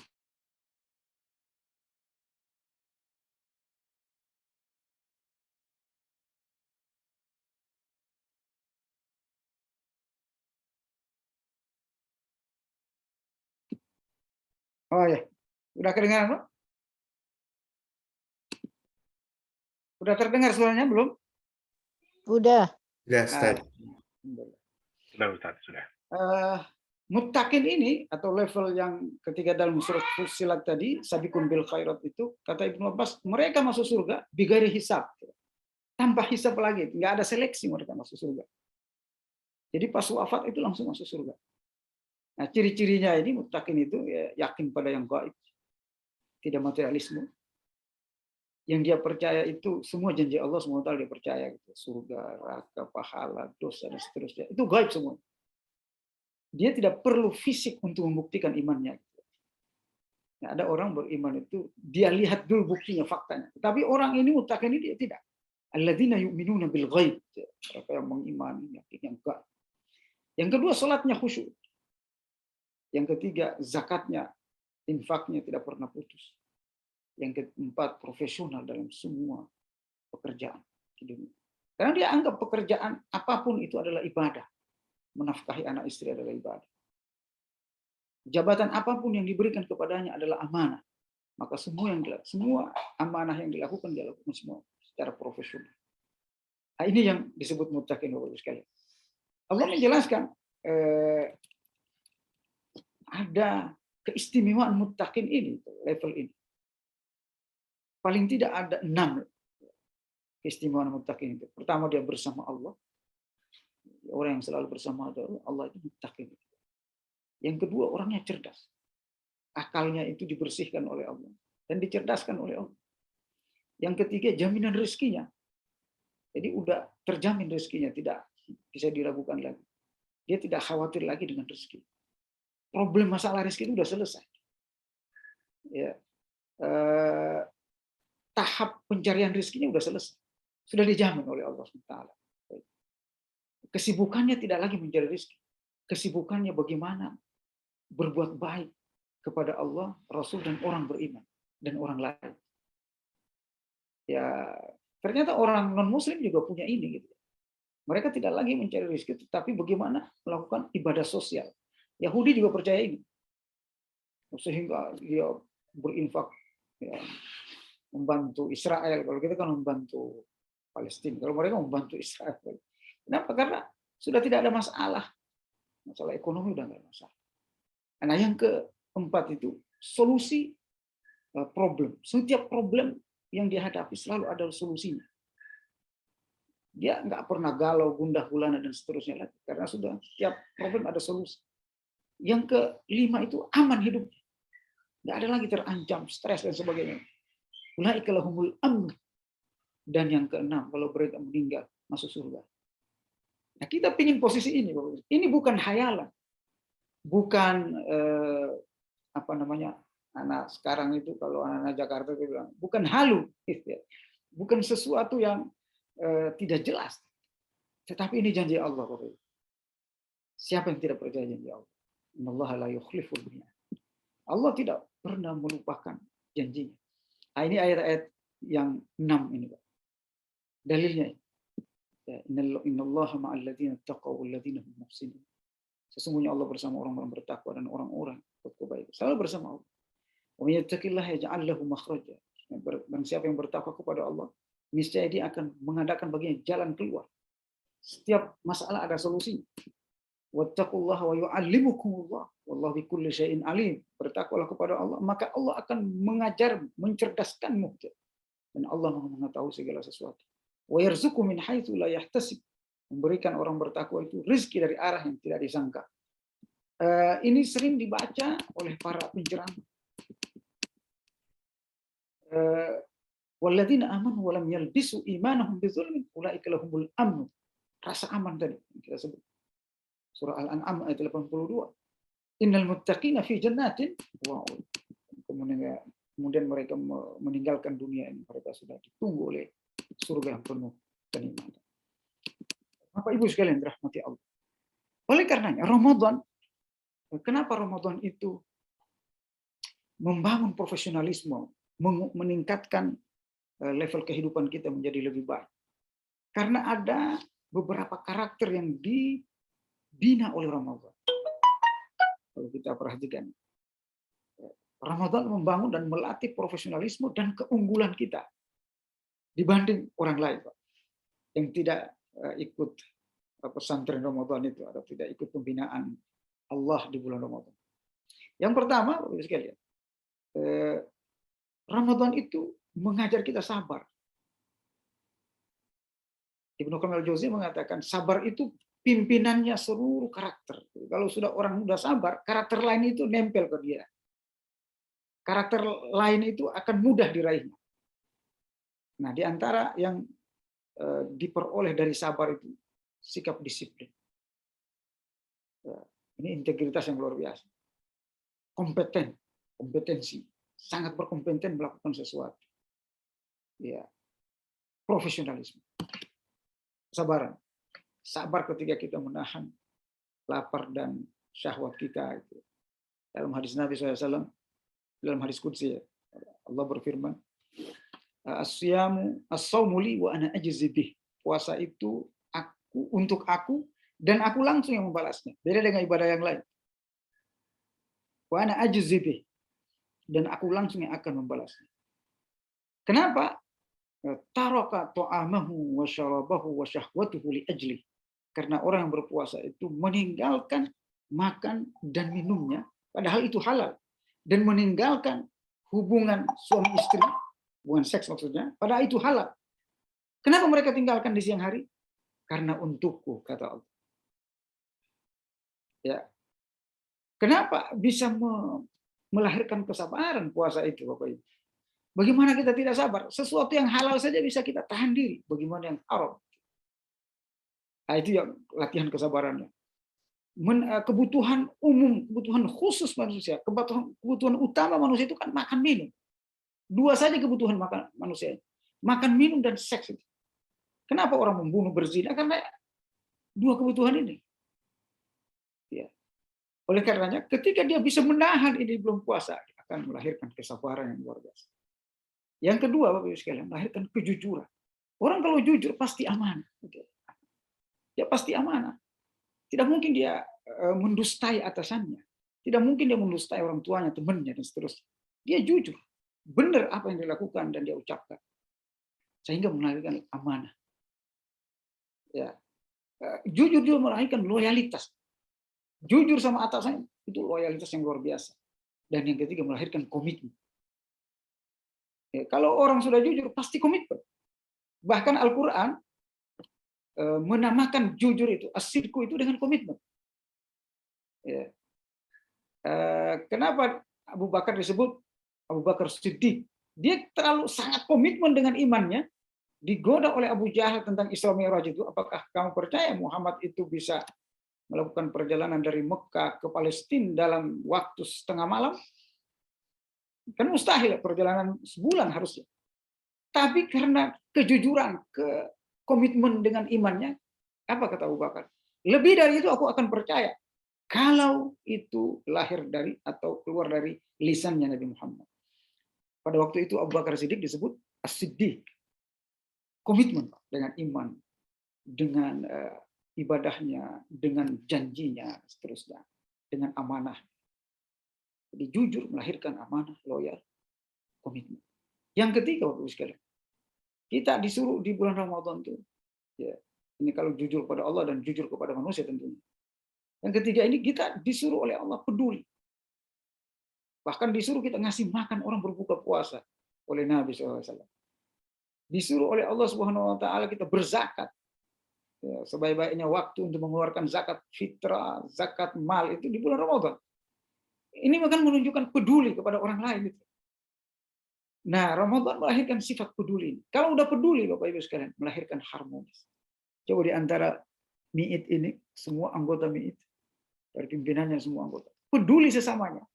Oh ya, udah kedengaran, Pak? Udah terdengar suaranya belum? Udah. Sudah, Ustaz. Sudah, Ustaz, sudah. Muttaqin ini atau level yang ketiga dalam surat Fussilat tadi, sabiqun bil khairat itu, kata Ibnu Abbas, mereka masuk surga bighairi hisab. Tanpa hisab lagi, nggak ada seleksi mereka masuk surga. Jadi pas wafat itu langsung masuk surga. Nah, ciri-cirinya ini muttaqin itu ya, yakin pada yang gaib, tidak materialisme. Yang dia percaya itu semua janji Allah SWT dia percaya gitu. Surga, neraka, pahala, dosa dan seterusnya. Itu gaib semua. Dia tidak perlu fisik untuk membuktikan imannya. Nah, ada orang beriman itu dia lihat dulu buktinya, faktanya. Tapi orang ini muttaqin ini dia tidak. Alladzina yu'minuna bil ghaib. Mereka yang mengimani, yakin yang gaib. Yang kedua salatnya khusyuk. Yang ketiga, zakatnya, infaknya tidak pernah putus. Yang keempat, profesional dalam semua pekerjaan di dunia. Karena dia anggap pekerjaan apapun itu adalah ibadah. Menafkahi anak istri adalah ibadah. Jabatan apapun yang diberikan kepadanya adalah amanah. Maka semua amanah yang dilakukan, dia lakukan semua secara profesional. Nah, ini yang disebut muttaqin Bapak Ibu sekalian. Allah menjelaskan ada keistimewaan muttaqin ini, level ini. Paling tidak ada 6 keistimewaan muttaqin itu. Pertama, dia bersama Allah. Orang yang selalu bersama Allah itu muttaqin. Yang kedua, orangnya cerdas. Akalnya itu dibersihkan oleh Allah dan dicerdaskan oleh Allah. Yang ketiga, jaminan rezekinya. Jadi udah terjamin rezekinya, tidak bisa diragukan lagi. Dia tidak khawatir lagi dengan rezeki. Problem masalah rezeki itu sudah selesai. Ya. Tahap pencarian rezekinya sudah selesai. Sudah dijamin oleh Allah SWT. kesibukannya tidak lagi mencari rezeki. Kesibukannya bagaimana berbuat baik kepada Allah, Rasul, dan orang beriman dan orang lain. Ya, ternyata orang non-Muslim juga punya ini, gitu. Mereka tidak lagi mencari rezeki, tetapi bagaimana melakukan ibadah sosial. Yahudi juga percaya ini, sehingga dia berinfak, ya, membantu Israel. Kalau kita kan membantu Palestina, kalau mereka membantu Israel. Kenapa? Karena sudah tidak ada masalah ekonomi udah nggak masalah. Nah, yang keempat itu solusi problem. Setiap problem yang dihadapi selalu ada solusinya. Dia nggak pernah galau, gundah gulana dan seterusnya lagi, karena sudah setiap problem ada solusi. Yang kelima itu aman hidupnya, nggak ada lagi terancam, stres dan sebagainya. Ulaika lahumul amn. Dan yang keenam, kalau mereka meninggal masuk surga. Nah, kita pingin posisi ini. Ini bukan hayalan, bukan apa namanya, anak sekarang itu kalau anak Jakarta itu bilang bukan halu, bukan sesuatu yang tidak jelas. Tetapi ini janji Allah. Siapa yang tidak percaya janji Allah? Innallaha la yukhliful mi'ad. Allah tidak pernah melupakan janjinya. Nah, ini ayat-ayat yang 6 ini, Pak. Dalilnya, innallaha ma'al ladzina taqaw wal ladzina hum muhsinun. Sesungguhnya Allah bersama orang-orang bertakwa dan orang-orang berbuat kebaikan. Selalu bersama Allah. Wa may yattaqillaha yaj'al lahu makhraja. Barang siapa yang bertakwa kepada Allah, niscaya dia akan mengadakan baginya jalan keluar. Setiap masalah ada solusinya. Wattaqullaha wa yu'allimukumullah wallahu bikulli syai'in alim. Bertakwalah kepada Allah, maka Allah akan mengajar, mencerdaskanmu. Dan Allah mengetahui segala sesuatu. Wa yarzuqu min haitsu la yahtasib. Memberikan orang bertakwa itu rezeki dari arah yang tidak disangka. Ini sering dibaca oleh para penceramah. Walladzina amanu wa lam yalbisu imanahum bidzulmin ulaika lahumul amn. Rasa aman tadi kita sebut. Surah Al-An'am ayat 82. Innal muttaqina fi jannatin wa kemudian mereka meninggalkan dunia ini, mereka sudah ditunggu oleh surga yang penuh kenikmatan. Bapak Ibu sekalian dirahmati Allah. Oleh karenanya Ramadan, kenapa Ramadan itu membangun profesionalisme, meningkatkan level kehidupan kita menjadi lebih baik? Karena ada beberapa karakter yang dibina oleh Ramadan. Kalau kita perhatikan, Ramadan membangun dan melatih profesionalisme dan keunggulan kita dibanding orang lain, Pak, yang tidak ikut pesantren Ramadan itu atau tidak ikut pembinaan Allah di bulan Ramadan. Yang pertama, Bapak sekalian, Ramadan itu mengajar kita sabar. Ibnu Qayyim al-Jauziyah mengatakan sabar itu pimpinannya seluruh karakter. Kalau sudah orang mudah sabar, karakter lain itu nempel ke dia. Karakter lain itu akan mudah diraihnya. Nah, di antara yang diperoleh dari sabar itu sikap disiplin. Ini integritas yang luar biasa. Kompetensi, sangat berkompeten melakukan sesuatu. Ya, profesionalisme, kesabaran. Sabar ketika kita menahan lapar dan syahwat kita. Dalam hadis Nabi SAW, dalam hadis qudsi, Allah berfirman, as-shaumu li wa ana ajzi bih. Puasa itu untuk aku dan aku langsung yang membalasnya. Beda dengan ibadah yang lain. Wa ana ajzi bih, dan aku langsung yang akan membalasnya. Kenapa? Taraka ta'amahu wa syarabahu wa syahwatuhu li ajli. Karena orang yang berpuasa itu meninggalkan makan dan minumnya, padahal itu halal, dan meninggalkan hubungan suami istri, hubungan seks maksudnya, padahal itu halal. Kenapa mereka tinggalkan di siang hari? Karena untukku, kata Allah. Ya. Kenapa bisa melahirkan kesabaran puasa itu, Bapak Ibu? Bagaimana kita tidak sabar? Sesuatu yang halal saja bisa kita tahan diri. Bagaimana yang haram? Nah, itu yang latihan kesabarannya. Kebutuhan umum, kebutuhan khusus manusia, kebutuhan utama manusia itu kan makan minum. Dua saja kebutuhan makan manusia. Makan minum dan seks. Kenapa orang membunuh, berzina? Karena dua kebutuhan ini. Ya. Oleh karenanya, ketika dia bisa menahan ini belum puasa, akan melahirkan kesabaran yang luar biasa. Yang kedua, Bapak Ibu sekalian, melahirkan kejujuran. Orang kalau jujur pasti amanah. Dia pasti amanah. Tidak mungkin dia mendustai atasannya. Tidak mungkin dia mendustai orang tuanya, temannya, dan seterusnya. Dia jujur. Benar apa yang dilakukan dan dia ucapkan. Sehingga melahirkan amanah. Ya. Jujur juga melahirkan loyalitas. Jujur sama atasannya, itu loyalitas yang luar biasa. Dan yang ketiga, melahirkan komitmen. Ya, kalau orang sudah jujur, pasti komitmen. Bahkan Al-Quran menamakan jujur itu, as-sidqu itu dengan komitmen. Ya. Kenapa Abu Bakar disebut Abu Bakar Siddiq? Dia terlalu sangat komitmen dengan imannya, digoda oleh Abu Jahal tentang Isra Mi'raj itu. Apakah kamu percaya Muhammad itu bisa melakukan perjalanan dari Mekah ke Palestina dalam waktu setengah malam? Kan mustahil, perjalanan sebulan harusnya. Tapi karena kejujuran, komitmen dengan imannya, apa kata Abu Bakar? Lebih dari itu aku akan percaya kalau itu lahir dari atau keluar dari lisannya Nabi Muhammad. Pada waktu itu Abu Bakar Siddiq disebut As-Siddiq. Komitmen dengan iman, dengan ibadahnya, dengan janjinya, seterusnya, dengan amanah. Jadi jujur melahirkan amanah, loyal, komitmen. Yang ketiga, Bapak Ibu sekalian, kita disuruh di bulan Ramadan itu, ya, ini kalau jujur kepada Allah dan jujur kepada manusia tentunya. Yang ketiga ini kita disuruh oleh Allah peduli. Bahkan disuruh kita ngasih makan orang berbuka puasa oleh Nabi SAW. Disuruh oleh Allah Subhanahu Wa Taala kita berzakat. Ya, sebaik-baiknya waktu untuk mengeluarkan zakat fitrah, zakat mal itu di bulan Ramadan. Ini akan menunjukkan peduli kepada orang lain. Nah, Ramadan melahirkan sifat peduli. Kalau udah peduli, Bapak Ibu sekalian, melahirkan harmonis. Coba di antara MIIT ini, semua anggota MIIT, dari pimpinannya semua anggota, peduli sesamanya,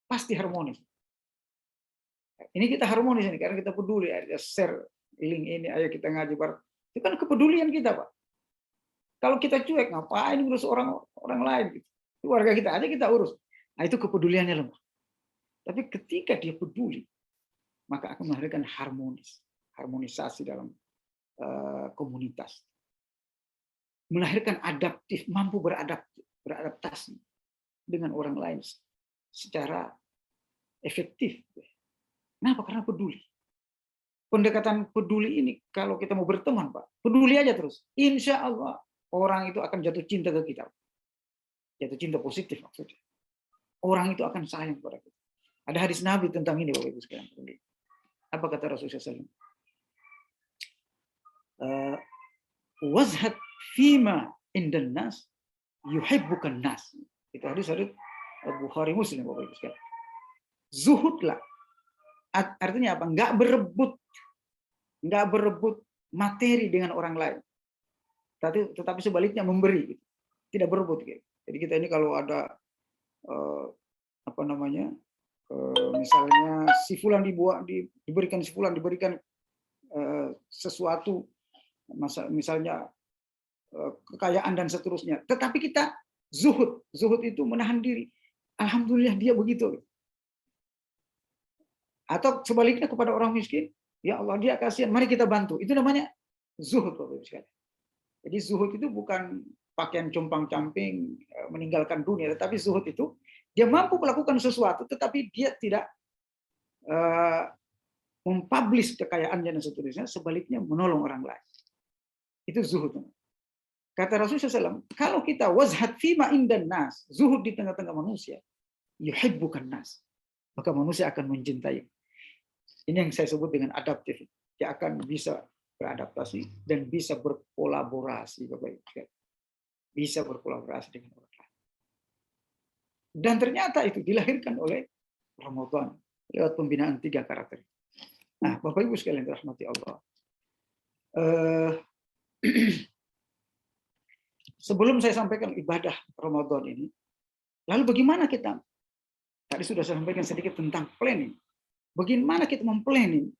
pasti harmonis. Ini kita harmonis ini karena kita peduli. Ada share link ini, ayo kita ngaji bareng. Itu kan kepedulian kita, Pak. Kalau kita cuek, ngapain urus orang lain? Gitu. Keluarga kita aja kita urus. Nah, itu kepeduliannya lemah. Tapi ketika dia peduli, maka akan melahirkan harmonisasi dalam komunitas. Melahirkan adaptif, mampu beradaptasi dengan orang lain secara efektif. Kenapa? Karena peduli. Pendekatan peduli ini, kalau kita mau berteman, Pak, peduli aja terus. Insya Allah orang itu akan jatuh cinta ke kita. Jatuh cinta positif maksudnya. Orang itu akan sayang kepada kita. Ada hadis Nabi tentang ini, Bapak Ibu sekalian. Apa kata Rasulullah SAW? Wazhat fima indan nas yuhibbukan nas. Itu hadis Bukhari Muslim, Bapak Ibu sekalian. Zuhudlah. Artinya apa? Enggak berebut materi dengan orang lain. Tetapi sebaliknya memberi. Tidak berebut. Jadi kita ini kalau ada misalnya si fulan diberikan sesuatu, misalnya kekayaan dan seterusnya, tetapi kita zuhud itu menahan diri. Alhamdulillah dia begitu. Atau sebaliknya kepada orang miskin, ya Allah dia kasihan, mari kita bantu. Itu namanya zuhud, Bapak Ibu sekalian. Jadi zuhud itu bukan pakaian compang-camping meninggalkan dunia, tetapi zuhud itu dia mampu melakukan sesuatu, tetapi dia tidak mempublish kekayaannya dan seterusnya, sebaliknya menolong orang lain. Itu zuhud. Kata Rasulullah SAW, kalau kita wazhat fima indan nas, zuhud di tengah-tengah manusia, yuhibbukan nas, maka manusia akan mencintai. Ini yang saya sebut dengan adaptif. Dia akan bisa beradaptasi dan bisa berkolaborasi, Bapak Ibu. Bisa berkolaborasi dengan orang lain. Dan ternyata itu dilahirkan oleh Ramadan lewat pembinaan 3 karakter. Nah, Bapak Ibu sekalian dirahmati Allah. Sebelum saya sampaikan ibadah Ramadan ini, lalu bagaimana kita? Tadi sudah saya sampaikan sedikit tentang planning. Bagaimana kita memplanning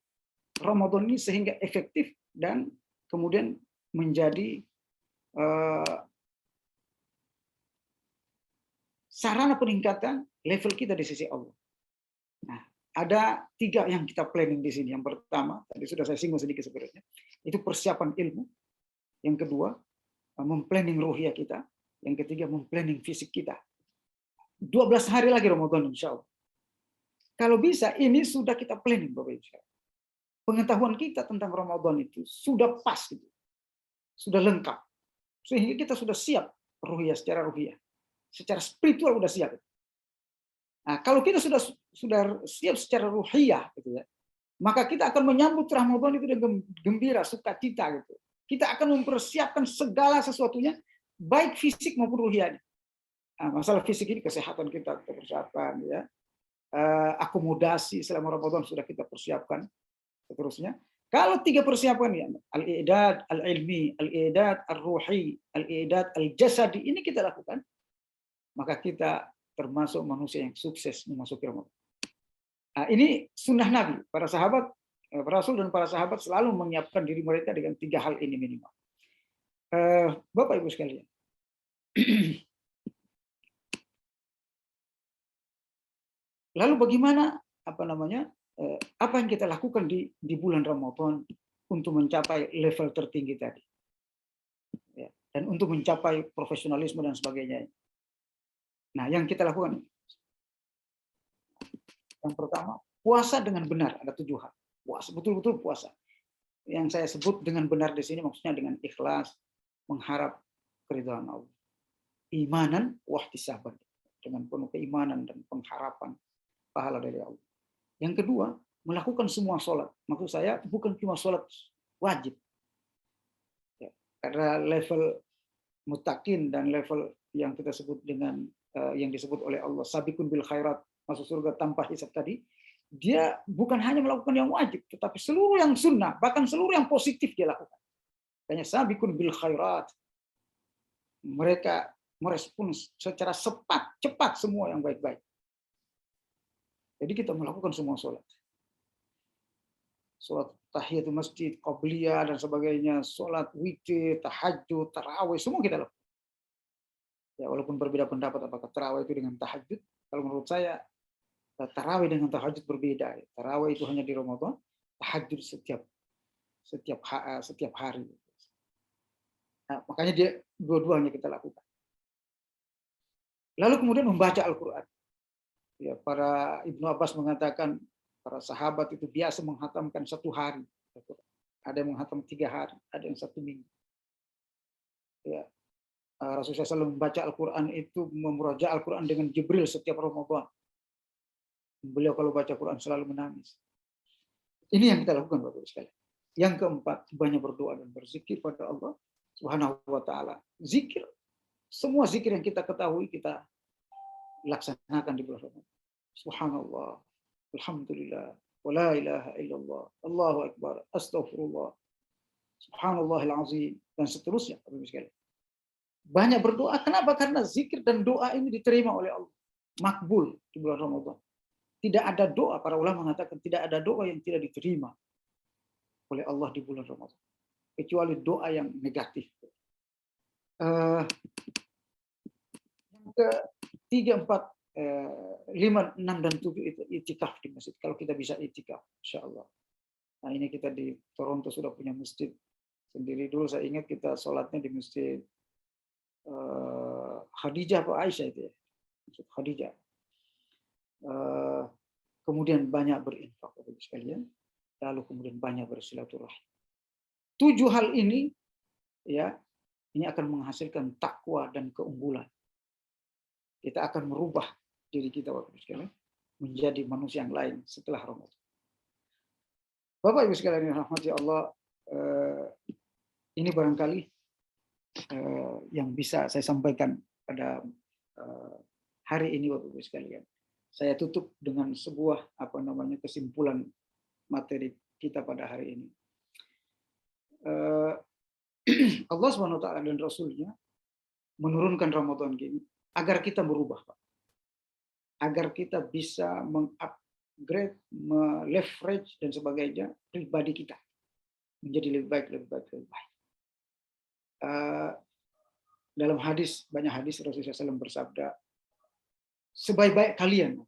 Ramadan ini sehingga efektif dan kemudian menjadi sarana peningkatan level kita di sisi Allah. Nah, ada 3 yang kita planning di sini. Yang pertama, tadi sudah saya singgung sedikit sebenarnya, itu persiapan ilmu. Yang kedua, memplanning ruhiyah kita. Yang ketiga, memplanning fisik kita. 12 hari lagi Ramadan insya Allah. Kalau bisa, ini sudah kita planning Bapak Ibu. Pengetahuan kita tentang Ramadan itu sudah pas, gitu. Sudah lengkap. Sehingga kita sudah siap ruhiyah, secara ruhiyah. Secara spiritual sudah siap. Nah, kalau kita sudah siap secara ruhiyah, gitu ya, maka kita akan menyambut Ramadan itu dengan gembira, sukacita, gitu. Kita akan mempersiapkan segala sesuatunya, baik fisik maupun ruhiyah. Nah, masalah fisik ini kesehatan kita persiapkan, ya. Akomodasi selama Ramadan sudah kita persiapkan, seterusnya. Kalau 3 persiapan ya, al-i'dad al-ilmi, al-i'dad al-ruhi, al-i'dad al-jasadi, ini kita lakukan, maka kita termasuk manusia yang sukses memasuki Ramadan. Nah, ini sunnah Nabi. Para sahabat, Rasul dan para sahabat selalu menyiapkan diri mereka dengan 3 hal ini minimal. Bapak Ibu sekalian, lalu bagaimana apa yang kita lakukan di bulan Ramadan untuk mencapai level tertinggi tadi, ya, dan untuk mencapai profesionalisme dan sebagainya. Nah, yang kita lakukan, yang pertama, puasa dengan benar. Ada 7 hal. Puasa, betul-betul puasa. Yang saya sebut dengan benar di sini maksudnya dengan ikhlas, mengharap keridhaan Allah. Imanan wahtisaban, dengan penuh keimanan dan pengharapan pahala dari Allah. Yang kedua, melakukan semua sholat. Maksud saya bukan cuma sholat wajib. Ya, karena level mutakin dan level yang kita sebut dengan yang disebut oleh Allah sabiqun bil khairat, masuk surga tanpa hisab tadi, dia bukan hanya melakukan yang wajib, tetapi seluruh yang sunnah, bahkan seluruh yang positif dia lakukan. Hanya sabiqun bil khairat. Mereka merespon secara cepat semua yang baik-baik. Jadi kita melakukan semua sholat. Sholat tahiyatul masjid, qabliyah dan sebagainya, sholat witir, tahajud, tarawih, semua kita lakukan. Ya, walaupun berbeda pendapat apakah tarawih itu dengan tahajud, kalau menurut saya tarawih dengan tahajud berbeda. Tarawih itu hanya di Ramadan, tahajud setiap hari. Nah, makanya dia dua-duanya kita lakukan. Lalu kemudian membaca Al-Quran. Ya, para Ibnu Abbas mengatakan para sahabat itu biasa menghatamkan 1 hari. Ada yang menghatam 3 hari, ada yang 1 minggu. Ya, Rasulullah SAW membaca Al-Quran itu memuraja Al-Quran dengan Jibril setiap Ramadan. Beliau kalau baca Quran selalu menangis. Ini yang kita lakukan Bapak Ibu sekalian. Yang keempat, banyak berdoa dan berzikir pada Allah Subhanahu wa taala. Zikir, semua zikir yang kita ketahui kita laksanakan di bulan Ramadan. Subhanallah, alhamdulillah, wa la ilaha illallah, Allahu akbar, astaghfirullah, subhanallahil azim, dan seterusnya. Banyak berdoa. Kenapa? Karena zikir dan doa ini diterima oleh Allah. Makbul di bulan Ramadan. Tidak ada doa, para ulama mengatakan tidak ada doa yang tidak diterima oleh Allah di bulan Ramadan. Kecuali doa yang negatif. Yang ke-3, 4, 5, 6, dan 7 itu itikaf di masjid. Kalau kita bisa itikaf, insya Allah. Nah, ini kita di Toronto sudah punya masjid sendiri. Dulu saya ingat kita sholatnya di masjid Khadijah atau Aisyah itu ya. Masjid Khadijah. Kemudian banyak berinfak Bapak sekalian. Lalu kemudian banyak bersilaturahim. 7 hal ini ya, ini akan menghasilkan takwa dan keunggulan. Kita akan merubah diri kita Bapak Ibu sekalian menjadi manusia yang lain setelah Ramadan. Bapak Ibu sekalian yang rahmati Allah, ini barangkali yang bisa saya sampaikan pada hari ini Bapak Ibu sekalian. Saya tutup dengan sebuah kesimpulan materi kita pada hari ini. Allah SWT dan Rasulnya menurunkan Ramadan ini agar kita berubah, Pak. Agar kita bisa mengupgrade, meleverage dan sebagainya pribadi kita menjadi lebih baik. Dalam hadis, banyak hadis Rasulullah SAW bersabda, sebaik-baik kalian.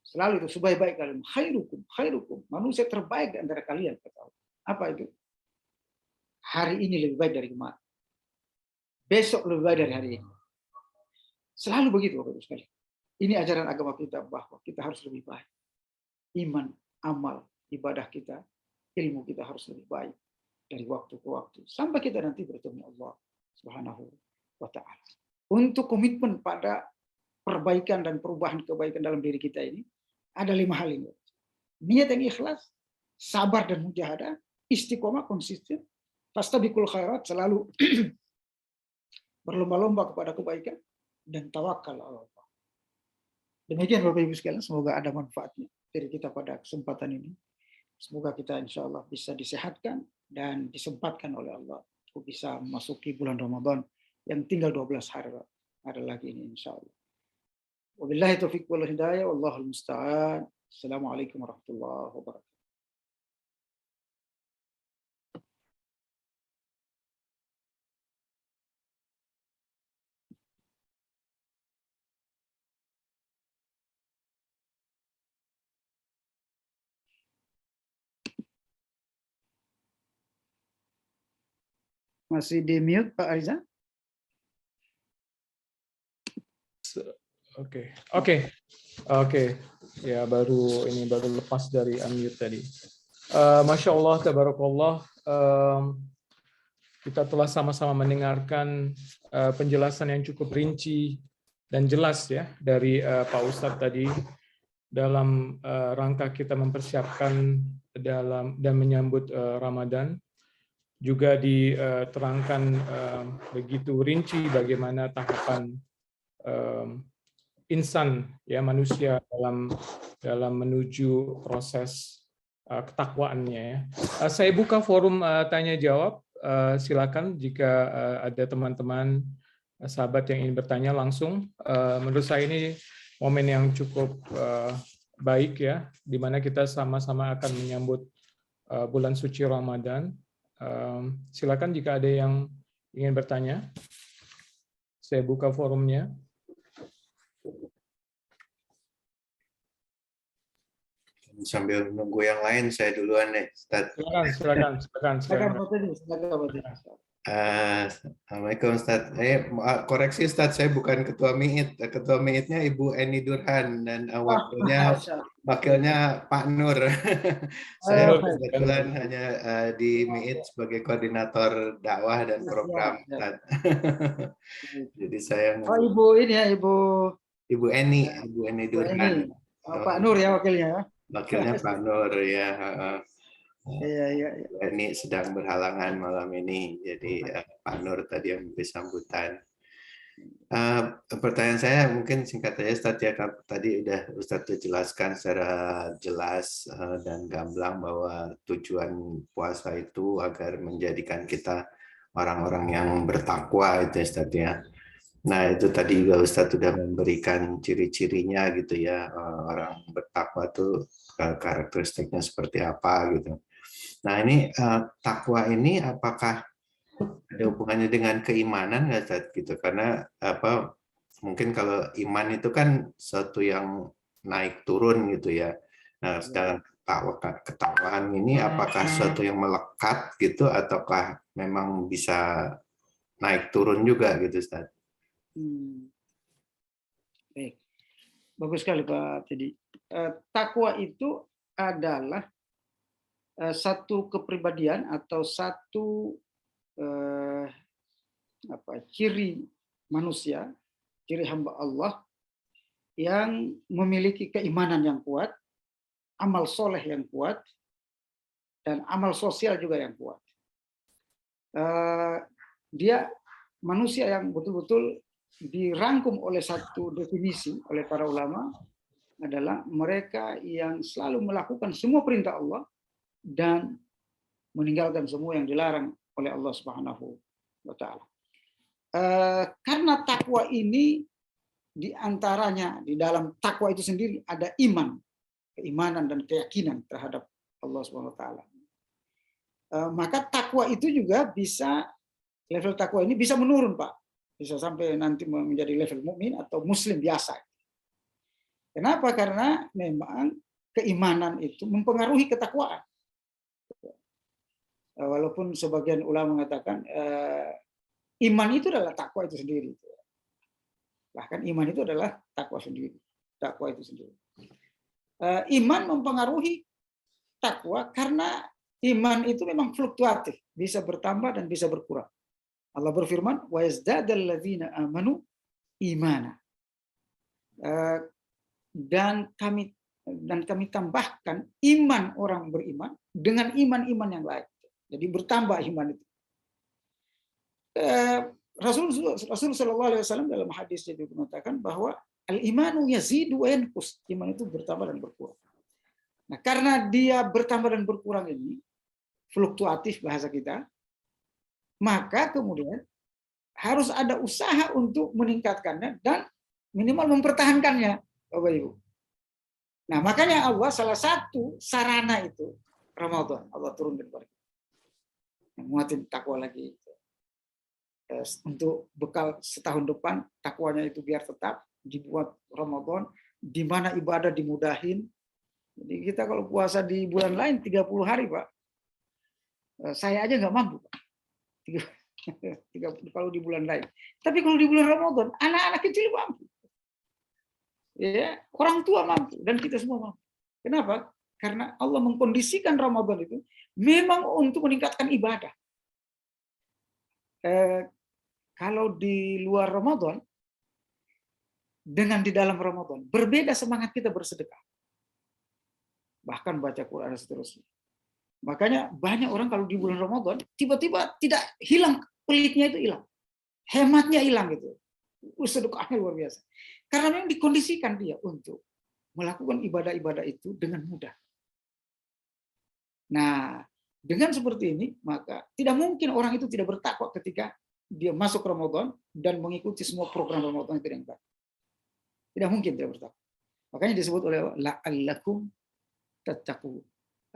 Selalu itu sebaik-baik kalian. Khairukum. Manusia terbaik di antara kalian. Apa itu? Hari ini lebih baik dari kemarin. Besok lebih baik dari hari ini. Selalu begitu Bapak Ibu sekalian. Ini ajaran agama kita bahwa kita harus lebih baik. Iman, amal, ibadah kita, ilmu kita harus lebih baik dari waktu ke waktu sampai kita nanti bertemu Allah Subhanahu wa taala. Untuk komitmen pada perbaikan dan perubahan kebaikan dalam diri kita ini ada 5 hal ini. Niat yang ikhlas, sabar dan mujahadah, istiqomah konsisten, fastabiqul khairat, selalu berlomba-lomba kepada kebaikan, dan tawakal Allah. Demikian Bapak Ibu sekalian, semoga ada manfaatnya dari kita pada kesempatan ini. Semoga kita insya Allah bisa disehatkan dan disempatkan oleh Allah untuk bisa memasuki bulan Ramadan yang tinggal 12 hari lagi ini insya Allah. Wabillahi taufiq wal hidayah, wallahul musta'an. Assalamualaikum warahmatullahi wabarakatuh. Masih di mute Pak Ariza? Oke. Ya baru lepas dari unmute tadi. Masya Allah, tabarakallah. Kita telah sama-sama mendengarkan penjelasan yang cukup rinci dan jelas ya dari Pak Ustadz tadi dalam rangka kita mempersiapkan dan menyambut Ramadan. Juga diterangkan begitu rinci bagaimana tahapan insan ya manusia dalam menuju proses ketakwaannya ya. Saya buka forum tanya jawab. Silakan jika ada teman-teman sahabat yang ingin bertanya langsung. Menurut saya ini momen yang cukup baik ya, di mana kita sama-sama akan menyambut bulan suci Ramadan. Silakan jika ada yang ingin bertanya. Saya buka forumnya. Sambil menunggu yang lain, saya duluan nih, Ustaz. Silakan. Assalamualaikum Ustaz. Koreksi Ustaz, saya bukan ketua MIIT. Ketua MIIT-nya Ibu Eni Durhan dan wakilnya Pak Nur. Saya kebetulan hanya di MIIT sebagai koordinator dakwah dan program Ustaz. Jadi saya Ibu ini ya, Ibu Eni Durhan. Pak Nur ya wakilnya ya. Wakilnya Pak Nur ya. Iya. Ini sedang berhalangan malam ini, jadi Pak Nur tadi yang memberi sambutan. Pertanyaan saya mungkin singkat saja, Ustaz ya, tadi Ustaz jelaskan secara jelas dan gamblang bahwa tujuan puasa itu agar menjadikan kita orang-orang yang bertakwa itu ya, Ustaz ya. Nah itu tadi juga Ustaz sudah memberikan ciri-cirinya gitu ya, orang bertakwa itu karakteristiknya seperti apa gitu. Nah ini takwa ini apakah ada hubungannya dengan keimanan nggak Ustaz gitu? Karena mungkin kalau iman itu kan sesuatu yang naik turun gitu ya. Nah sedangkan ketakwaan ini apakah sesuatu yang melekat gitu ataukah memang bisa naik turun juga gitu Ustaz? Baik, bagus sekali Pak Teddy. Takwa itu adalah satu kepribadian atau satu ciri manusia, ciri hamba Allah yang memiliki keimanan yang kuat, amal soleh yang kuat, dan amal sosial juga yang kuat. Dia manusia yang betul-betul dirangkum oleh satu definisi oleh para ulama adalah mereka yang selalu melakukan semua perintah Allah dan meninggalkan semua yang dilarang oleh Allah Subhanahu wa taala. Karena takwa ini diantaranya di dalam takwa itu sendiri ada iman, keimanan dan keyakinan terhadap Allah Subhanahu wa taala. Maka takwa itu juga bisa, level takwa ini bisa menurun Pak. Bisa sampai nanti menjadi level mukmin atau muslim biasa. Kenapa? Karena memang keimanan itu mempengaruhi ketakwaan. Walaupun sebagian ulama mengatakan iman itu adalah takwa itu sendiri. Bahkan iman itu adalah takwa sendiri. Takwa itu sendiri. Iman mempengaruhi takwa karena iman itu memang fluktuatif, bisa bertambah dan bisa berkurang. Allah berfirman, "Wa yazdadal ladzina amanu imana." Dan kami tambahkan iman orang beriman dengan iman-iman yang lain. Jadi bertambah iman itu. Rasul Shallallahu Alaihi Wasallam dalam hadisnya juga mengatakan bahwa al-imanu yazidu wa yanqus, iman itu bertambah dan berkurang. Nah, karena dia bertambah dan berkurang ini fluktuatif bahasa kita, maka kemudian harus ada usaha untuk meningkatkannya dan minimal mempertahankannya, Bapak Ibu. Nah, makanya Allah salah satu sarana itu Ramadan, Allah turunkan kepada kita. Menguatin takwa lagi. Untuk bekal setahun depan, takwanya itu biar tetap dibuat Ramadan, di mana ibadah dimudahin. Jadi kita kalau puasa di bulan lain 30 hari, Pak. Saya aja nggak mampu, Pak. 30 kalau di bulan lain. Tapi kalau di bulan Ramadan, anak-anak kecil mampu. Ya, orang tua mampu dan kita semua mampu. Kenapa? Karena Allah mengkondisikan Ramadan itu memang untuk meningkatkan ibadah. Kalau di luar Ramadan dengan di dalam Ramadan berbeda semangat kita bersedekah, bahkan baca Quran dan seterusnya. Makanya banyak orang kalau di bulan Ramadan tiba-tiba tidak hilang, pelitnya itu hilang, hematnya hilang gitu, sedekahnya luar biasa. Karena memang dikondisikan dia untuk melakukan ibadah-ibadah itu dengan mudah. Nah, dengan seperti ini, maka tidak mungkin orang itu tidak bertakwa ketika dia masuk Ramadan dan mengikuti semua program Ramadan itu yang baik. Tidak mungkin tidak bertakwa. Makanya disebut oleh la'allakum tattaqun,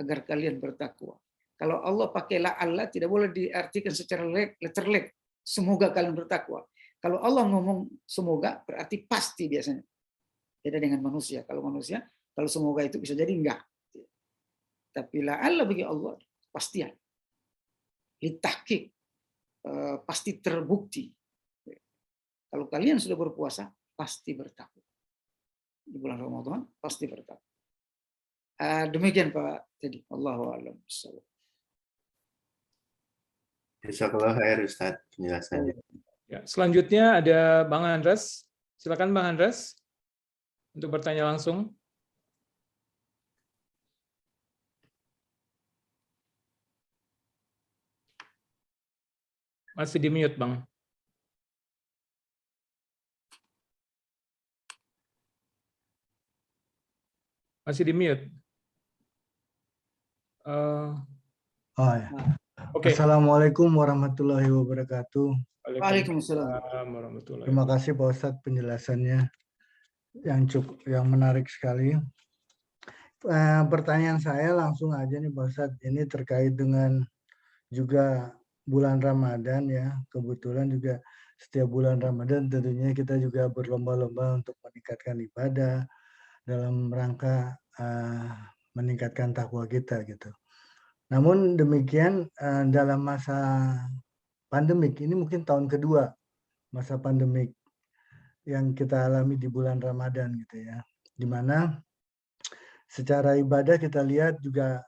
agar kalian bertakwa. Kalau Allah pakai la'alla tidak boleh diartikan secara letterlek, semoga kalian bertakwa. Kalau Allah ngomong semoga berarti pasti biasanya. Beda dengan manusia. Kalau manusia, kalau semoga itu bisa jadi enggak. Tapi la'alla bagi Allah pastian. Litahqiq, pasti terbukti. Kalau kalian sudah berpuasa, pasti bertakwa. Di bulan Ramadan pasti bertakwa. Demikian Pak Teddy. Allahu a'lam bishawab. Jazakallah khair Ustaz penjelasannya. Ya, selanjutnya ada Bang Andres. Silakan Bang Andres untuk bertanya langsung. Masih di mute, Bang. Masih di mute. Ya. Oke. Assalamualaikum warahmatullahi wabarakatuh. Waalaikumsalam warahmatullahi wabarakatuh. Terima kasih Pak Ustadz penjelasannya yang menarik sekali. Pertanyaan saya langsung aja nih Pak Ustadz, ini terkait dengan juga bulan Ramadan ya. Kebetulan juga setiap bulan Ramadan tentunya kita juga berlomba-lomba untuk meningkatkan ibadah dalam rangka meningkatkan takwa kita gitu. Namun demikian dalam masa pandemik ini mungkin tahun kedua masa pandemik yang kita alami di bulan Ramadan gitu ya, di mana secara ibadah kita lihat juga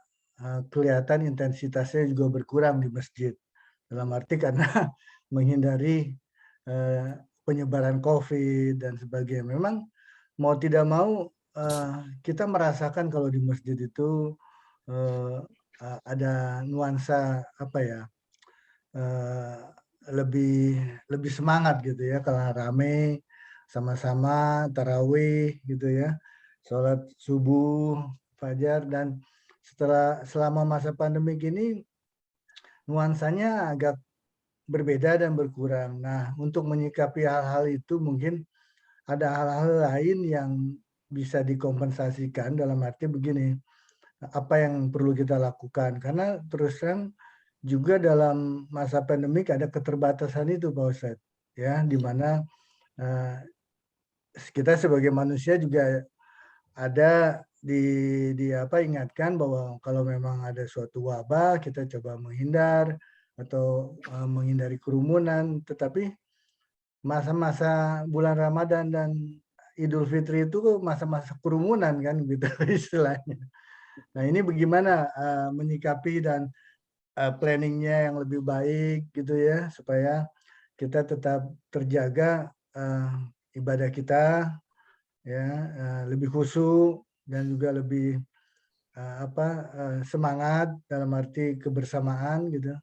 kelihatan intensitasnya juga berkurang di masjid, dalam arti karena menghindari penyebaran COVID dan sebagainya. Memang mau tidak mau kita merasakan kalau di masjid itu ada nuansa apa ya, lebih semangat gitu ya, kalau rame sama-sama tarawih gitu ya, sholat subuh, fajar, dan selama masa pandemi ini nuansanya agak berbeda dan berkurang. Nah, untuk menyikapi hal-hal itu mungkin ada hal-hal lain yang bisa dikompensasikan, dalam arti begini, apa yang perlu kita lakukan, karena terus terang juga dalam masa pandemik ada keterbatasan itu Pak Ustadz ya, di mana kita sebagai manusia juga ada ingatkan bahwa kalau memang ada suatu wabah kita coba menghindar atau menghindari kerumunan, tetapi masa-masa bulan Ramadan dan Idul Fitri itu masa-masa kerumunan kan gitu istilahnya. Nah, ini bagaimana menyikapi dan planningnya yang lebih baik gitu ya, supaya kita tetap terjaga ibadah kita ya, lebih khusyuk dan juga lebih semangat dalam arti kebersamaan gitu.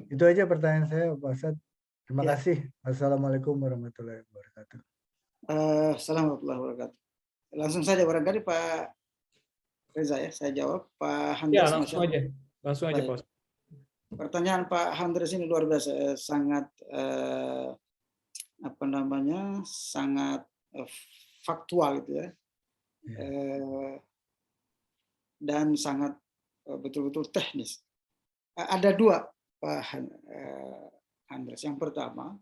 Itu aja pertanyaan saya, Pak Ustadz. Terima kasih. Assalamualaikum warahmatullahi wabarakatuh. Assalamualaikum warahmatullahi wabarakatuh. Langsung saja barangkali Pak Reza ya, saya jawab. Pak Handres. Ya, langsung aja Pak. Pertanyaan Pak Handres ini luar biasa, sangat sangat faktual itu ya, dan sangat betul-betul teknis. Ada dua Pak Andres. Yang pertama,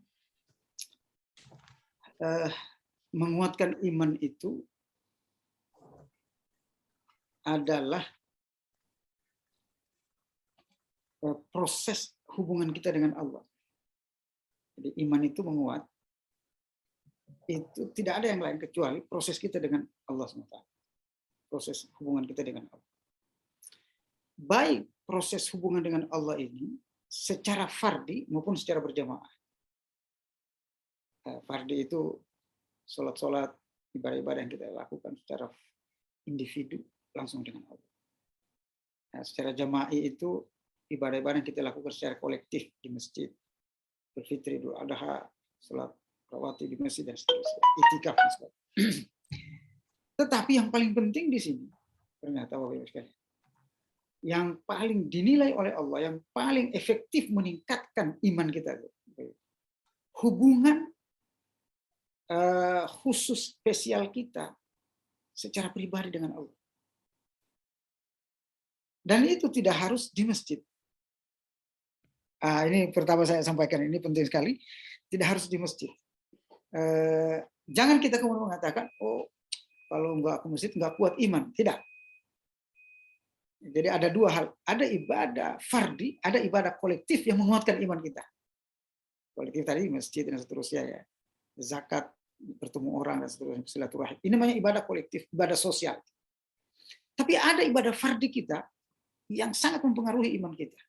menguatkan iman itu adalah proses hubungan kita dengan Allah. Jadi iman itu menguat, itu tidak ada yang lain kecuali proses kita dengan Allah SWT. Proses hubungan kita dengan Allah. Baik proses hubungan dengan Allah ini secara fardi maupun secara berjamaah. Fardi itu sholat-sholat, ibadah-ibadah yang kita lakukan secara individu langsung dengan Allah. Nah, secara jamaah itu ibadah-ibadah yang kita lakukan secara kolektif di masjid, berfitri, Idul Adha, sholat rawatib di masjid dan seterusnya, itikaf dan sebagainya. Tetapi yang paling penting di sini ternyata Bapak Ibu sekalian, yang paling dinilai oleh Allah, yang paling efektif meningkatkan iman kita, hubungan khusus spesial kita secara pribadi dengan Allah. Dan itu tidak harus di masjid. Ini pertama saya sampaikan, ini penting sekali, tidak harus di masjid. Jangan kita kemudian mengatakan, oh kalau nggak ke masjid nggak kuat iman. Tidak. Jadi ada dua hal, ada ibadah fardi, ada ibadah kolektif yang menguatkan iman kita. Kolektif tadi masjid dan seterusnya ya, zakat, bertemu orang dan seterusnya, silaturahim. Ini namanya ibadah kolektif, ibadah sosial. Tapi ada ibadah fardi kita yang sangat mempengaruhi iman kita.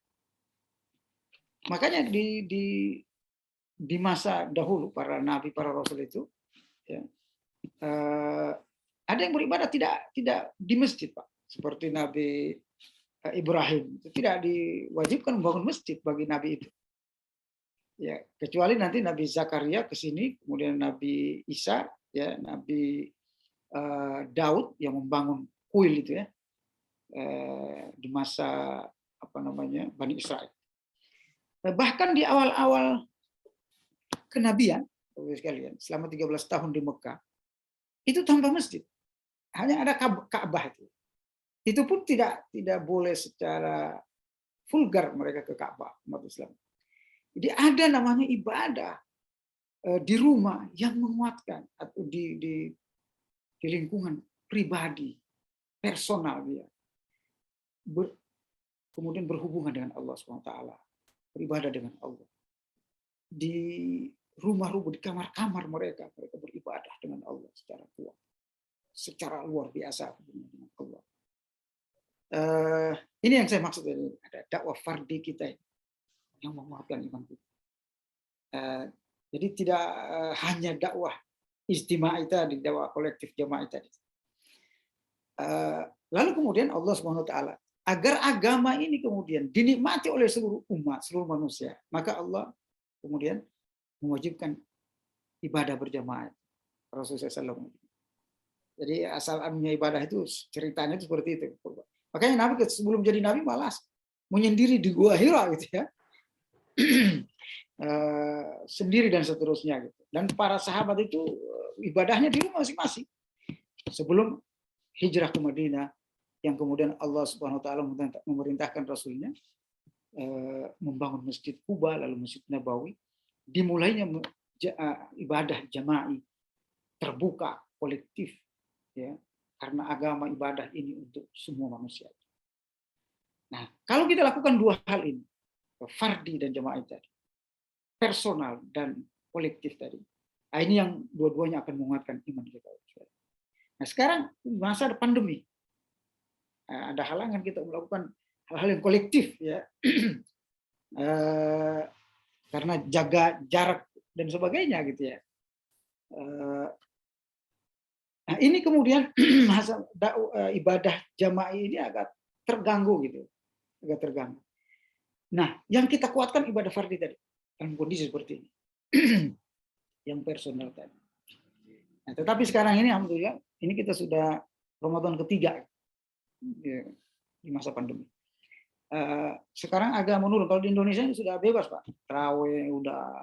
Makanya di masa dahulu para nabi, para rasul itu, ya, ada yang beribadah tidak di masjid, Pak. Seperti Nabi Ibrahim, tidak diwajibkan membangun masjid bagi nabi itu. Ya, kecuali nanti Nabi Zakaria ke sini, kemudian Nabi Isa, ya, Nabi Daud yang membangun kuil itu ya, di masa Bani Israel. Bahkan di awal-awal kenabian, sekalian, selama 13 tahun di Mekah, itu tanpa masjid, hanya ada Ka'bah itu. Itu pun tidak boleh secara vulgar mereka ke Ka'bah umat Islam. Jadi ada namanya ibadah di rumah yang menguatkan, atau di lingkungan pribadi, personal dia. Kemudian berhubungan dengan Allah SWT, beribadah dengan Allah. Di rumah-rumah, di kamar-kamar mereka beribadah dengan Allah secara kuat, secara luar biasa dengan Allah. Ini yang saya maksud, ada dakwah fardi kita yang menguatkan iman kita. Jadi tidak hanya dakwah ijtima'i tadi, dakwah kolektif jama'i tadi. Lalu kemudian Allah SWT, agar agama ini kemudian dinikmati oleh seluruh umat, seluruh manusia, maka Allah kemudian mewajibkan ibadah berjamaah. Rasulullah SAW. Jadi asalnya ibadah itu ceritanya itu seperti itu. Makanya Nabi sebelum jadi Nabi malas menyendiri di Gua Hira gitu ya. Sendiri dan seterusnya gitu. Dan para sahabat itu ibadahnya di rumah masing-masing. Sebelum hijrah ke Madinah, yang kemudian Allah Subhanahu wa taala memerintahkan rasulnya membangun Masjid Quba, lalu Masjid Nabawi, dimulainya ibadah jama'i terbuka kolektif ya, karena agama ibadah ini untuk semua manusia. Nah, kalau kita lakukan dua hal ini, fardi dan jamaah tadi, personal dan kolektif tadi, nah ini yang dua-duanya akan menguatkan iman kita. Nah, sekarang masa ada pandemi, ada halangan kita melakukan hal-hal yang kolektif, ya, karena jaga jarak dan sebagainya, gitu ya. Nah, ini kemudian ibadah jamaah ini agak terganggu, gitu, agak terganggu. Nah, yang kita kuatkan ibadah fardhi tadi dalam kondisi seperti ini, yang personal tadi. Nah, tetapi sekarang ini, alhamdulillah, ini kita sudah Ramadan ketiga di masa pandemi. Sekarang agak menurun. Kalau di Indonesia ini sudah bebas, Pak. Tarawih udah,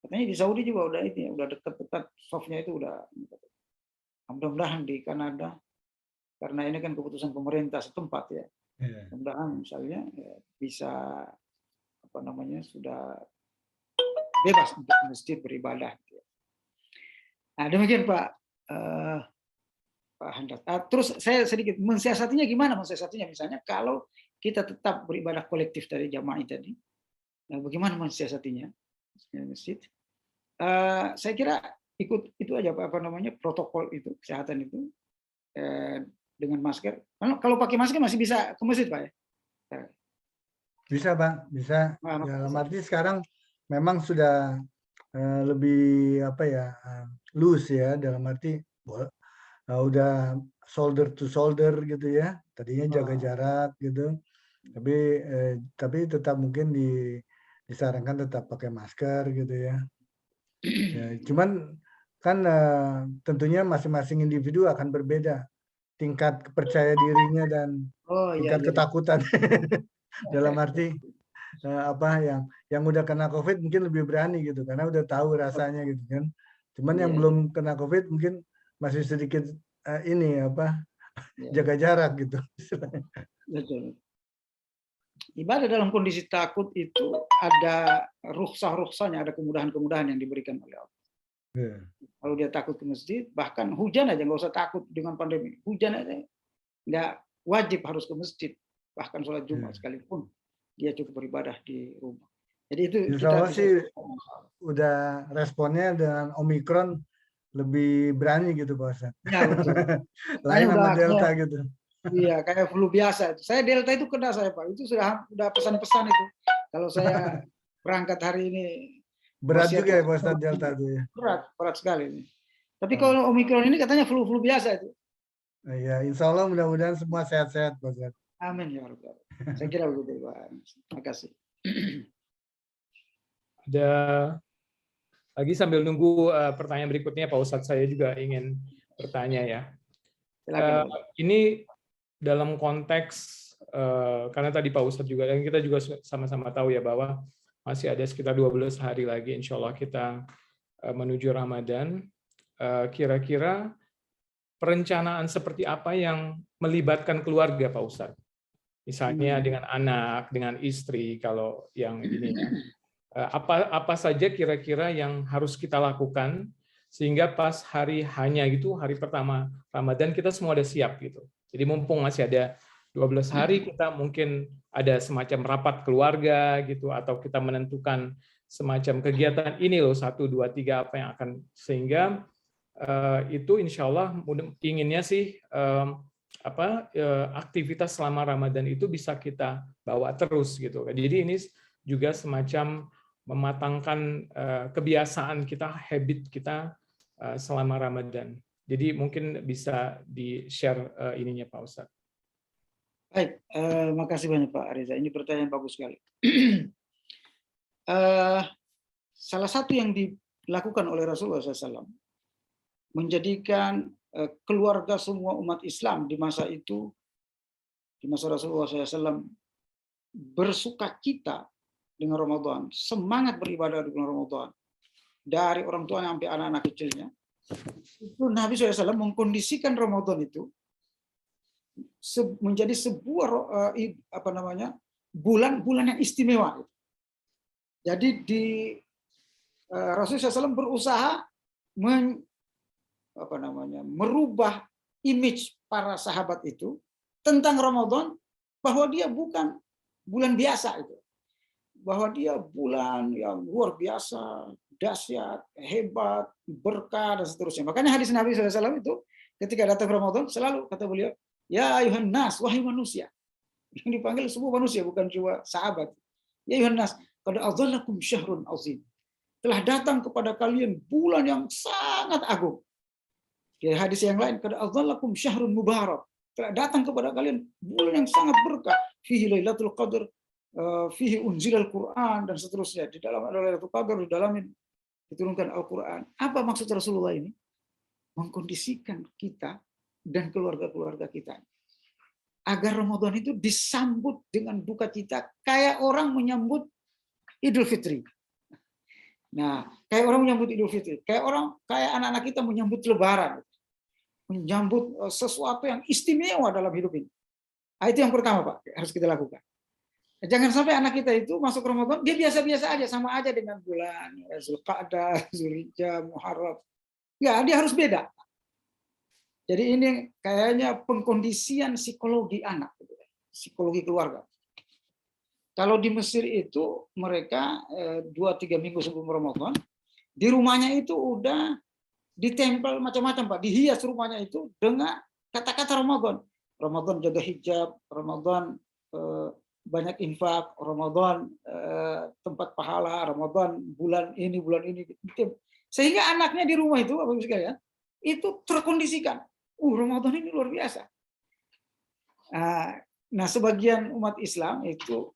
katanya di Saudi juga udah itu, ya, udah dekat-dekat softnya itu udah. Mudah-mudahan di Kanada, karena ini kan keputusan pemerintah setempat, ya. Mudah-mudahan misalnya ya, bisa sudah bebas untuk masjid beribadah. Nah, demikian Pak Handat. Terus saya sedikit mensiasatinya gimana? Mensiasatinya misalnya kalau kita tetap beribadah kolektif dari jamaah tadi, nah bagaimana mensiasatinya masjid? Saya kira ikut itu aja Pak, protokol itu kesehatan itu dengan masker. Kalau pakai masker masih bisa ke masjid Pak ya? Bisa Pak, bisa. Dalam arti sekarang memang sudah lebih loose ya, dalam arti udah shoulder to shoulder gitu ya, tadinya jaga jarak gitu, tapi tetap mungkin disarankan tetap pakai masker gitu ya. Ya cuman kan tentunya masing-masing individu akan berbeda tingkat percaya dirinya dan tingkat ketakutan. Dalam arti yang udah kena COVID mungkin lebih berani gitu karena udah tahu rasanya gitu kan. Cuman yang belum kena COVID mungkin masih sedikit jaga jarak gitu. Betul. Ibadah dalam kondisi takut itu ada rukhsah-rukhsahnya, ada kemudahan-kemudahan yang diberikan oleh Allah. Kalau dia takut ke masjid, bahkan hujan aja nggak usah takut dengan pandemi. Hujan aja nggak wajib harus ke masjid. Bahkan sholat Jumat sekalipun dia cukup beribadah di rumah. Jadi itu kita sih udah responnya dengan Omikron lebih berani gitu Pak Ustadz. Ya, betul. Lain sama Delta gitu. Iya, kayak flu biasa. Saya Delta itu kena saya Pak. Itu sudah pesan-pesan itu. Kalau saya berangkat hari ini. Berat juga ya Pak Ustadz Delta itu ya. Berat sekali ini. Tapi kalau Omikron ini katanya flu biasa itu. Iya, insya Allah mudah-mudahan semua sehat-sehat Pak Ustadz. Amin ya Rabbal. Saya kira begitu Pak. Terima kasih. Ada lagi sambil nunggu pertanyaan berikutnya Pak Ustadz, saya juga ingin bertanya ya. Ini dalam konteks karena tadi Pak Ustadz juga dan kita juga sama-sama tahu ya bahwa masih ada sekitar 12 hari lagi insya Allah kita menuju Ramadan. Kira-kira perencanaan seperti apa yang melibatkan keluarga Pak Ustadz? Misalnya dengan anak, dengan istri, kalau yang ini. Apa saja kira-kira yang harus kita lakukan sehingga pas hari pertama Ramadan kita semua udah siap gitu. Jadi mumpung masih ada 12 hari kita mungkin ada semacam rapat keluarga gitu atau kita menentukan semacam kegiatan ini loh 1, 2, 3 apa yang akan sehingga itu insya Allah inginnya sih aktivitas selama Ramadan itu bisa kita bawa terus gitu. Jadi ini juga semacam mematangkan kebiasaan kita, habit kita selama Ramadan. Jadi mungkin bisa di-share ininya Pak Ustadz. Baik, makasih banyak Pak Reza. Ini pertanyaan bagus sekali. Salah satu yang dilakukan oleh Rasulullah SAW menjadikan keluarga semua umat Islam di masa itu, di masa Rasulullah SAW bersukacita dengan Ramadan, semangat beribadah di bulan Ramadan, dari orang tuanya sampai anak-anak kecilnya. Itu Nabi SAW mengkondisikan Ramadan itu menjadi sebuah bulan yang istimewa. Jadi Rasulullah SAW berusaha merubah image para sahabat itu tentang Ramadan bahwa dia bukan bulan biasa itu. Bahwa dia bulan yang luar biasa, dahsyat, hebat, berkah, dan seterusnya. Makanya hadis Nabi SAW itu ketika datang Ramadan selalu kata beliau, ya ayuhan nas, wahai manusia. Yang dipanggil semua manusia, bukan cuma sahabat. Ya ayuhan nas, qad adzallakum syahrun azim. Telah datang kepada kalian bulan yang sangat agung. Di hadis yang lain, qad adzallakum syahrun mubarak. Telah datang kepada kalian bulan yang sangat berkah. Fihi lailatul qadr, fihi unzilal Quran, dan seterusnya. Di dalam Lailatul Qadar, di dalam diturunkan Al-Quran. Apa maksud Rasulullah ini? Mengkondisikan kita dan keluarga-keluarga kita agar Ramadan itu disambut dengan duka cita kayak orang menyambut Idul Fitri. Nah, kayak orang menyambut Idul Fitri, kayak anak-anak kita menyambut Lebaran, menyambut sesuatu yang istimewa dalam hidup ini. Nah, itu yang pertama, Pak, harus kita lakukan. Jangan sampai anak kita itu masuk Ramadan, dia biasa-biasa aja, sama aja dengan bulan Zulqa'dah, Zulhijjah, Muharram. Ya, dia harus beda. Jadi ini kayaknya pengkondisian psikologi anak, psikologi keluarga. Kalau di Mesir itu mereka 2-3 minggu sebelum Ramadan, di rumahnya itu udah ditempel macam-macam, Pak. Dihias rumahnya itu dengan kata-kata Ramadan. Ramadan jaga hijab, Ramadan banyak infak, Ramadan tempat pahala, Ramadan bulan ini. Sehingga anaknya di rumah itu, Bapak Ibu sekalian, itu terkondisikan. Ramadan ini luar biasa. Nah, sebagian umat Islam itu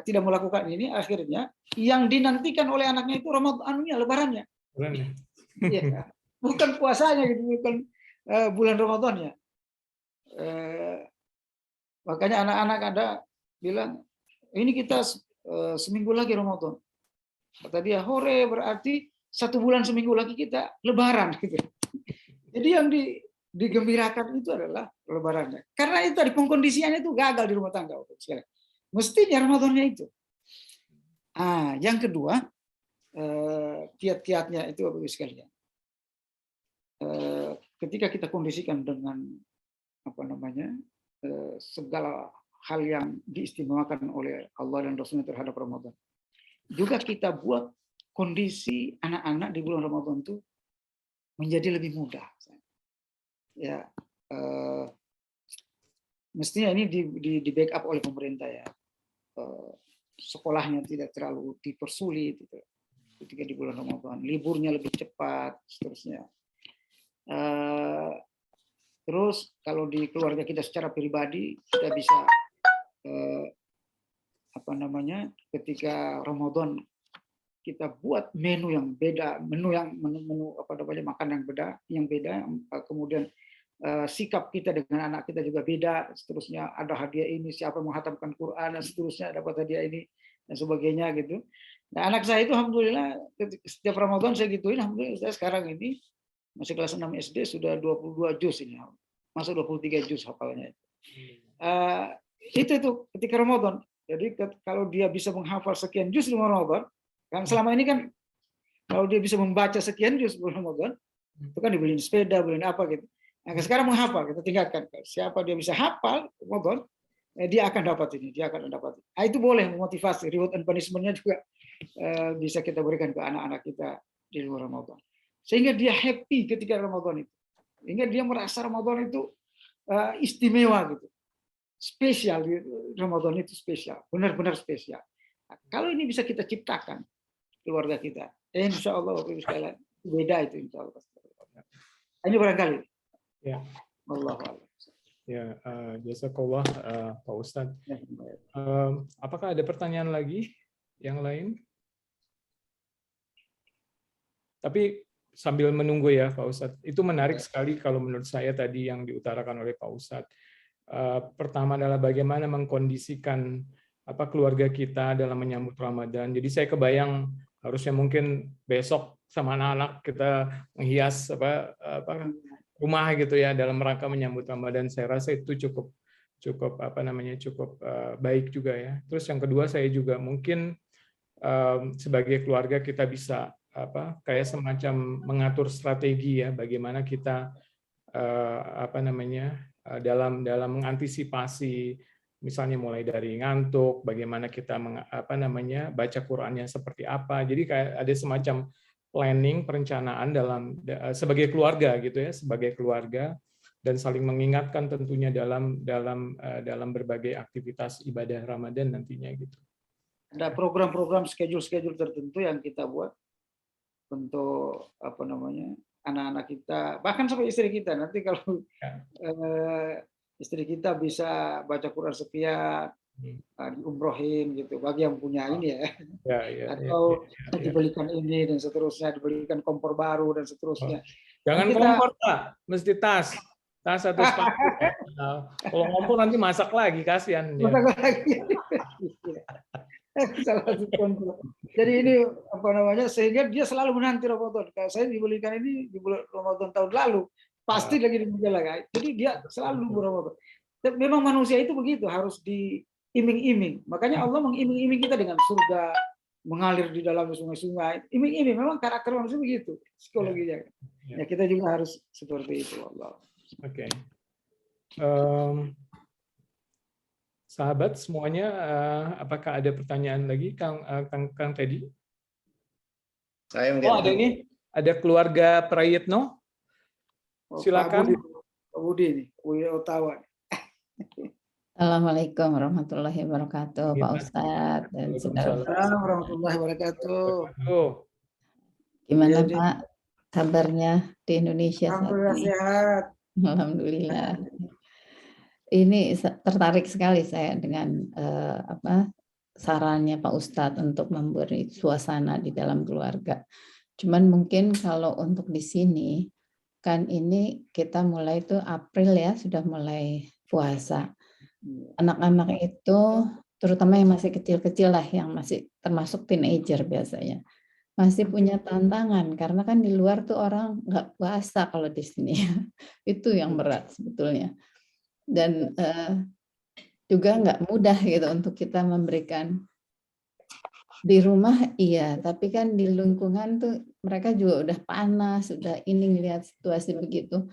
tidak melakukan ini, akhirnya yang dinantikan oleh anaknya itu Ramadannya, Lebarannya. Ya, bukan puasanya gitu, bukan bulan Ramadannya. Makanya anak-anak ada bilang, ini kita seminggu lagi Ramadan. Kata dia, hore, berarti 1 bulan seminggu lagi kita Lebaran. Gitu. Jadi yang digembirakan itu adalah Lebarannya. Karena itu tadi pengkondisiannya itu gagal di rumah tangga. Mestinya Ramadannya itu. Yang kedua, kiat-kiatnya itu Bapak Ibu sekalian. Ketika kita kondisikan dengan segala hal yang diistimewakan oleh Allah dan Rasulnya terhadap Ramadan. Juga kita buat kondisi anak-anak di bulan Ramadan itu menjadi lebih mudah. Ya, mestinya ini di backup oleh pemerintah ya. Sekolahnya tidak terlalu dipersulit gitu, ketika di bulan Ramadan. Liburnya lebih cepat, seterusnya. Terus kalau di keluarga kita secara pribadi kita bisa ketika Ramadan kita buat menu yang beda, menu makanan yang beda, kemudian sikap kita dengan anak kita juga beda, seterusnya ada hadiah ini, siapa menghatamkan Quran dan seterusnya dapat hadiah ini dan sebagainya gitu. Nah, anak saya itu alhamdulillah setiap Ramadan saya gituin, alhamdulillah saya sekarang ini masih kelas 6 SD sudah 22 juz ini, masuk 23 juz hafalannya. Itu ketika Ramadan. Jadi kalau dia bisa menghafal sekian juz di Ramadan, kan selama ini kan kalau dia bisa membaca sekian juz di Ramadan, itu kan dibeliin sepeda, beliin apa gitu. Nah, sekarang menghafal, kita tingkatkan. Siapa dia bisa hafal Ramadan, dia akan dapat ini, dia akan dapat. Itu boleh memotivasi, reward and punishment-nya juga bisa kita berikan ke anak-anak kita di luar Ramadan. Sehingga dia happy ketika Ramadan itu. Sehingga dia merasa Ramadan itu istimewa gitu. Spesial, Ramadan itu spesial, benar-benar spesial. Nah, kalau ini bisa kita ciptakan keluarga kita, insya Allah beda itu insya Allah. Ini barangkali. Ya. Allah. Ya, jazakallah Pak Ustadz. Apakah ada pertanyaan lagi yang lain? Tapi sambil menunggu ya Pak Ustadz, itu menarik sekali kalau menurut saya tadi yang diutarakan oleh Pak Ustadz. Pertama adalah bagaimana mengkondisikan keluarga kita dalam menyambut Ramadan. Jadi saya kebayang harusnya mungkin besok sama anak-anak kita menghias rumah gitu ya dalam rangka menyambut Ramadan. Saya rasa itu cukup baik juga ya. Terus yang kedua, saya juga mungkin sebagai keluarga kita bisa kayak semacam mengatur strategi ya, bagaimana kita dalam mengantisipasi, misalnya mulai dari ngantuk, bagaimana kita baca Qur'annya seperti apa. Jadi kayak ada semacam planning, perencanaan sebagai keluarga gitu ya, sebagai keluarga, dan saling mengingatkan tentunya dalam berbagai aktivitas ibadah Ramadan nantinya gitu. Ada program-program schedule tertentu yang kita buat untuk anak-anak kita, bahkan sampai istri kita. Nanti kalau istri kita bisa baca Quran sekian, diumrohin gitu, bagi yang punya ini ya, atau dibelikan ini dan seterusnya, dibelikan kompor baru dan seterusnya. Jangan kompor Pak, mesti tas atau sepatu. Kalau kompor nanti masak lagi, kasihan. Masak lagi. Salah satu kontrol. Jadi ini sehingga dia selalu menanti Ramadan. Kalau saya dibelikan ini di bulan Ramadan tahun lalu, pasti lagi dijalankan. Jadi dia selalu nunggu Ramadan. Dan memang manusia itu begitu, harus diiming-iming. Makanya Allah mengiming-iming kita dengan surga mengalir di dalam sungai-sungai. Iming-iming, memang karakter manusia begitu, psikologinya. Ya kita juga harus seperti itu, Allah. Oke. Sahabat semuanya, apakah ada pertanyaan lagi, Kang Teddy? Saya mungkin. Ada ini, ada keluarga Prayitno. Silakan. Pak Budi ini, Budi Ottawa. Assalamualaikum warahmatullahi wabarakatuh, Pak Ustadz dan saudara. Assalamualaikum warahmatullahi wabarakatuh. Gimana Pak kabarnya di Indonesia? Alhamdulillah sehat. Alhamdulillah. Ini tertarik sekali saya dengan sarannya Pak Ustadz untuk memberi suasana di dalam keluarga. Cuman mungkin kalau untuk di sini, kan ini kita mulai itu April ya, sudah mulai puasa. Anak-anak itu, terutama yang masih kecil-kecil lah, yang masih termasuk teenager biasanya, masih punya tantangan, karena kan di luar tuh orang nggak puasa kalau di sini. Itu yang berat sebetulnya. Dan juga nggak mudah gitu untuk kita memberikan di rumah, iya, tapi kan di lingkungan tuh mereka juga udah panas, udah ini ngelihat situasi begitu.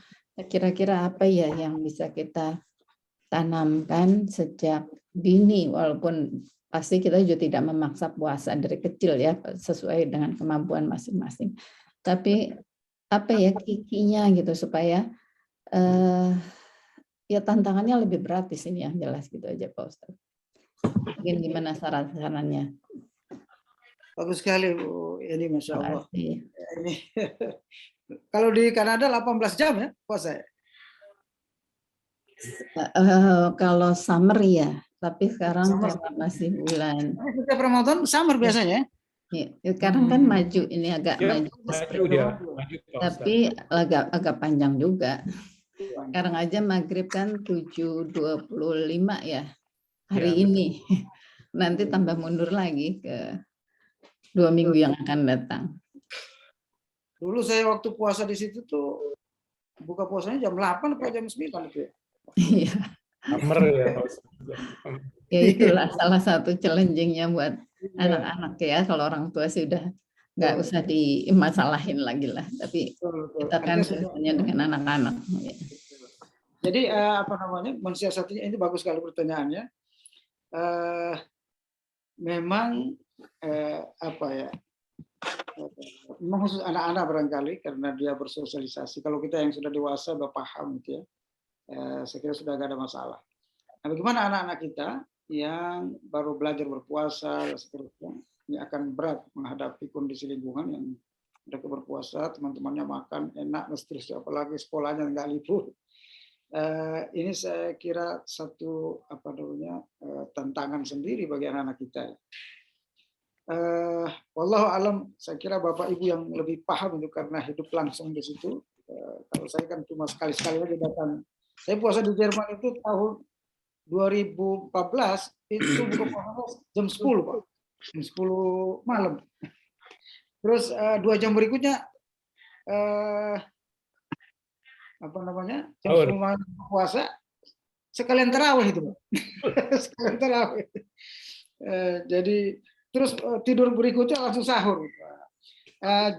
Kira-kira apa ya yang bisa kita tanamkan sejak dini, walaupun pasti kita juga tidak memaksa puasa dari kecil ya, sesuai dengan kemampuan masing-masing. Tapi apa ya kikinya gitu supaya ya tantangannya lebih berat di sini yang jelas gitu aja Pak Ustadz. Mungkin gimana saran-sarannya? Bagus sekali Bu, ini Masya Allah. Ini kalau di Kanada 18 jam ya puasa ya? Kalau summer ya, tapi sekarang karena masih bulan. Setiap Ramadan summer biasanya. Ya, sekarang kan maju ini agak maju dia, tapi agak panjang juga. Sekarang aja maghrib kan 7.25 ya hari ini. Nanti tambah mundur lagi ke 2 minggu yang akan datang. Dulu saya waktu puasa di situ tuh buka puasanya jam 8 atau jam 9 itu ya. Iya. Summer ya. Ya itulah salah satu challenging-nya buat anak-anak ya. Kalau orang tua sih udah nggak usah dimasalahin lagi lah. Tapi kita kan biasanya dengan anak-anak. Jadi mensiasatinya ini bagus sekali pertanyaannya. Memang memang khusus anak-anak barangkali karena dia bersosialisasi. Kalau kita yang sudah dewasa udah paham gitu ya. Saya kira sudah nggak ada masalah. Nah, bagaimana anak-anak kita yang baru belajar berpuasa dan seterusnya, ini akan berat menghadapi kondisi lingkungan yang mereka berpuasa, teman-temannya makan enak dan seterusnya, apalagi sekolahnya nggak libur. Ini saya kira satu tantangan sendiri bagi anak-anak kita. Wallahu alam, saya kira Bapak Ibu yang lebih paham itu karena hidup langsung di situ. Kalau saya kan cuma sekali-sekali aja datang. Saya puasa di Jerman itu tahun 2014 itu buka puasa jam 10 Pak, jam 10 malam. Terus 2 jam berikutnya jam 10 malam puasa sekalian tarawih itu Pak. Sekalian tarawih. Jadi terus tidur berikutnya langsung sahur.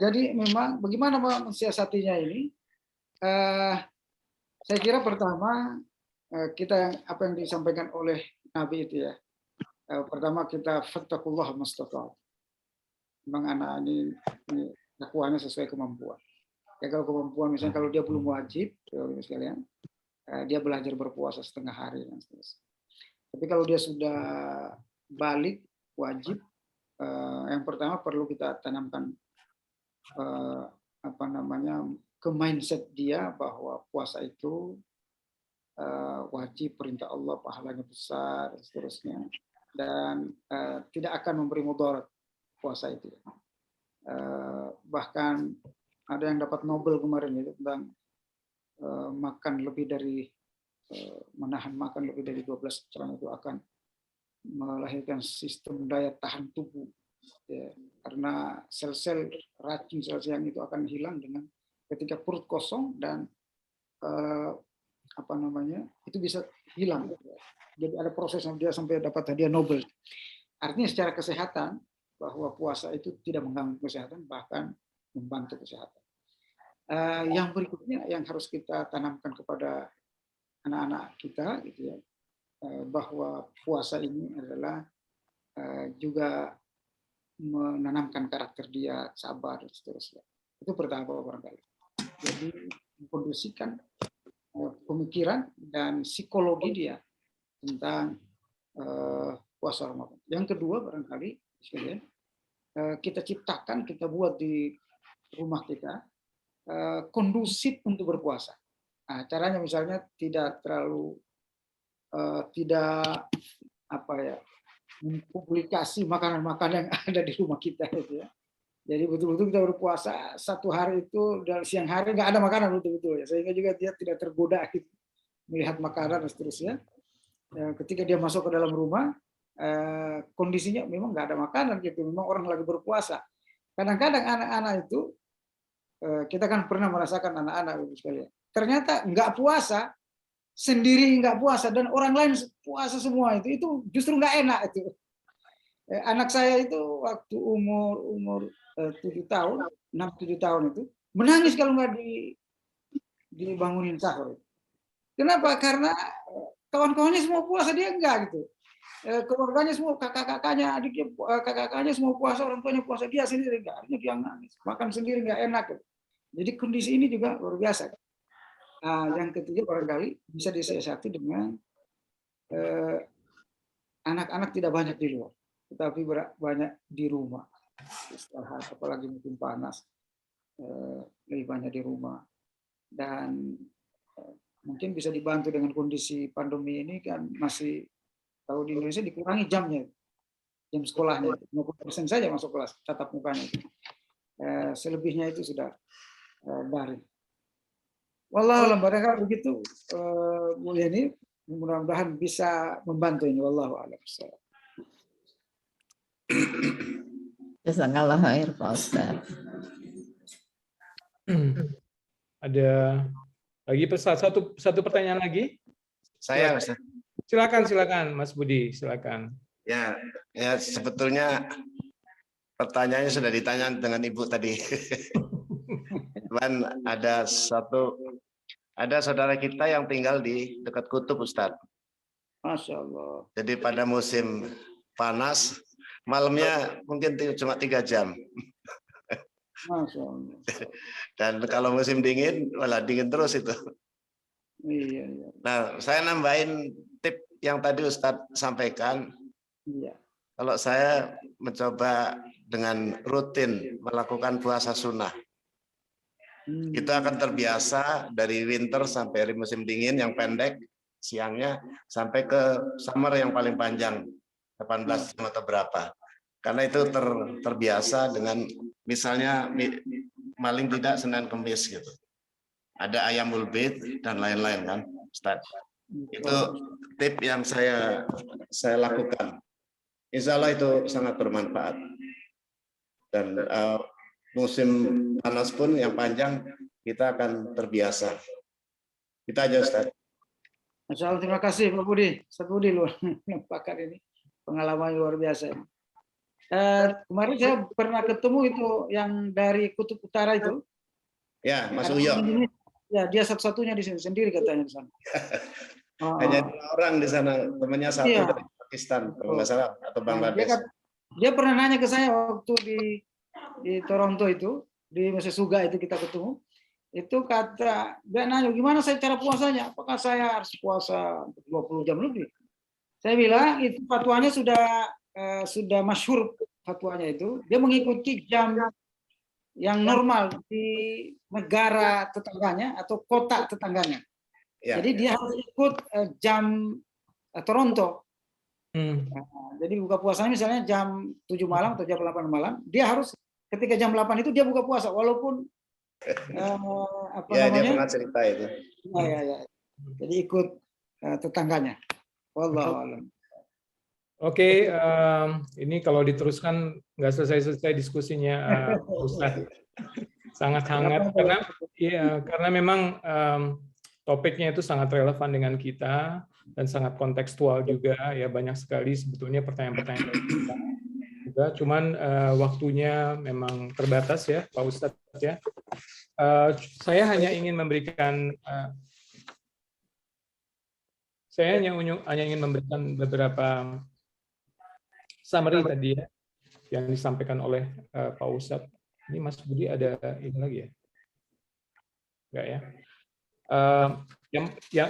Jadi memang bagaimana mensiasatinya ini? Saya kira pertama kita apa yang disampaikan oleh Nabi itu ya. Pertama kita fattakullah mastata'tum. Memang anak ini dakwahnya sesuai kemampuan. Ya kalau kemampuan misalnya kalau dia belum wajib, sekalian, dia belajar berpuasa setengah hari dan seterusnya. Tapi kalau dia sudah balik wajib, yang pertama perlu kita tanamkan ke mindset dia bahwa puasa itu wajib, perintah Allah, pahalanya besar dan seterusnya, dan tidak akan memberi mudarat puasa itu. Bahkan ada yang dapat Nobel kemarin itu tentang makan lebih dari menahan makan lebih dari 12 jam itu akan melahirkan sistem daya tahan tubuh ya, karena sel-sel racun sel-sel yang itu akan hilang dengan ketika perut kosong dan itu bisa hilang. Jadi ada proses yang dia sampai dapat hadiah Nobel. Artinya secara kesehatan bahwa puasa itu tidak mengganggu kesehatan, bahkan membantu kesehatan. Yang berikutnya yang harus kita tanamkan kepada anak-anak kita, gitu ya, bahwa puasa ini adalah juga menanamkan karakter dia, sabar dan seterusnya. Itu pertama barangkali. Jadi mengkondisikan pemikiran dan psikologi dia tentang puasa Ramadan. Yang kedua barangkali kita ciptakan, kita buat di rumah kita kondusif untuk berpuasa. Nah, caranya misalnya tidak terlalu mempublikasi makanan-makanan yang ada di rumah kita gitu ya. Jadi betul-betul kita berpuasa satu hari itu dan siang hari nggak ada makanan betul-betul ya, sehingga juga dia tidak tergoda gitu, melihat makanan dan seterusnya. Ketika dia masuk ke dalam rumah, kondisinya memang nggak ada makanan gitu, memang orang lagi berpuasa. Kadang-kadang anak-anak itu kita kan pernah merasakan anak-anak sekalian. Ternyata nggak puasa, sendiri nggak puasa dan orang lain puasa semua itu justru nggak enak itu. Anak saya itu waktu umur 7 tahun, 6-7 tahun itu menangis kalau nggak dibangunin sahur. Kenapa? Karena kawan-kawannya semua puasa, dia enggak gitu. Keluarganya semua, kakak-kakaknya, adiknya, kakak-kakaknya semua puasa, orang tuanya puasa, dia sendiri enggak. Artinya dia nangis, makan sendiri enggak enak. Gitu. Jadi kondisi ini juga luar biasa. Yang ketiga barangkali bisa disiasati dengan anak-anak tidak banyak di luar, tetapi banyak di rumah. Istirahat, apalagi musim panas, lebih banyak di rumah. Dan mungkin bisa dibantu dengan kondisi pandemi ini kan masih, kalau di Indonesia dikurangi jamnya, jam sekolahnya 50% saja masuk kelas tatap mukanya. Selebihnya itu sudah daring. Wallahu a'lam, barangkali begitu Bu Yeni, mudah-mudahan bisa membantu ini. Wallahu a'lam. Jazakallah khair Pak Ustaz. Ada lagi satu pertanyaan lagi? Saya Ustaz. Silakan Mas Budi, silakan. Ya sebetulnya pertanyaannya sudah ditanya dengan Ibu tadi. Cuman ada saudara kita yang tinggal di dekat kutub, Ustadz. Masya Allah. Jadi pada musim panas, malamnya mungkin cuma 3 jam. Masya Allah. Dan kalau musim dingin, malah dingin terus itu. Iya. Nah, saya nambahin tip yang tadi Ustadz sampaikan. Iya. Kalau saya mencoba dengan rutin melakukan puasa sunnah, kita akan terbiasa dari winter sampai musim dingin yang pendek siangnya sampai ke summer yang paling panjang 18 jam atau berapa. Karena itu terbiasa dengan misalnya paling tidak Senin Kemis gitu. Ada ayamul bait dan lain-lain kan, Ustaz. Itu tip yang saya lakukan. Insya Allah itu sangat bermanfaat. Dan musim panas pun yang panjang kita akan terbiasa. Kita aja Ustaz. Masya Allah, terima kasih Pak Budi. Ustaz Budi luar pakar ini, pengalaman luar biasa. Kemarin saya pernah ketemu itu yang dari Kutub Utara itu. Ya, Mas Uyo. Ya, dia satu-satunya di sini sendiri katanya di sana. Hanya 2 orang di sana, temannya satu Iya. dari Pakistan kalau nggak salah atau Nah, Bangladesh. dia pernah nanya ke saya waktu di Toronto itu, di Mississauga itu kita ketemu. Itu kata, dia nanya, gimana saya cara puasanya? Apakah saya harus puasa 20 jam lebih? Saya bilang, itu fatwanya sudah masyhur fatwanya itu. Dia mengikuti jam yang normal di negara tetangganya atau kota tetangganya. Ya, Jadi dia harus ikut jam Toronto. Nah, jadi buka puasanya misalnya jam 7 malam atau jam 8 malam, dia harus ketika jam 8 itu dia buka puasa walaupun apa ya, namanya? dia pernah cerita itu. Ya. Jadi ikut tetangganya. Wallahu a'lam. Oke, ini kalau diteruskan nggak selesai-selesai diskusinya, Ustaz. Sangat hangat karena memang topiknya itu sangat relevan dengan kita dan sangat kontekstual juga ya, banyak sekali sebetulnya pertanyaan-pertanyaan juga. Cuman waktunya memang terbatas ya, Pak Ustadz ya. Saya hanya ingin memberikan beberapa summary tadi ya yang disampaikan oleh Pak Ustadz. Ini Mas Budi ada ini lagi ya? Enggak ya?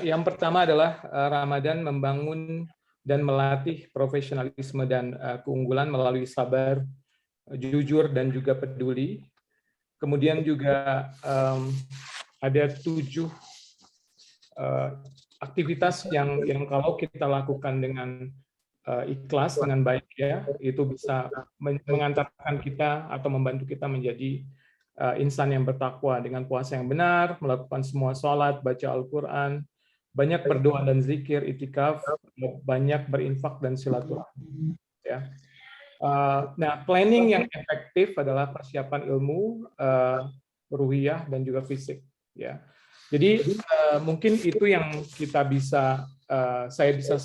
Yang pertama adalah Ramadan membangun dan melatih profesionalisme dan keunggulan melalui sabar, jujur, dan juga peduli. Kemudian juga ada 7 aktivitas yang kalau kita lakukan dengan ikhlas, dengan baik ya, itu bisa mengantarkan kita atau membantu kita menjadi insan yang bertakwa dengan puasa yang benar, melakukan semua sholat, baca Al-Quran, banyak berdoa dan zikir, itikaf, banyak berinfak dan silaturahmi. Ya. Nah, planning yang efektif adalah persiapan ilmu, ruhiyah dan juga fisik. Ya. Jadi mungkin itu yang kita bisa, saya bisa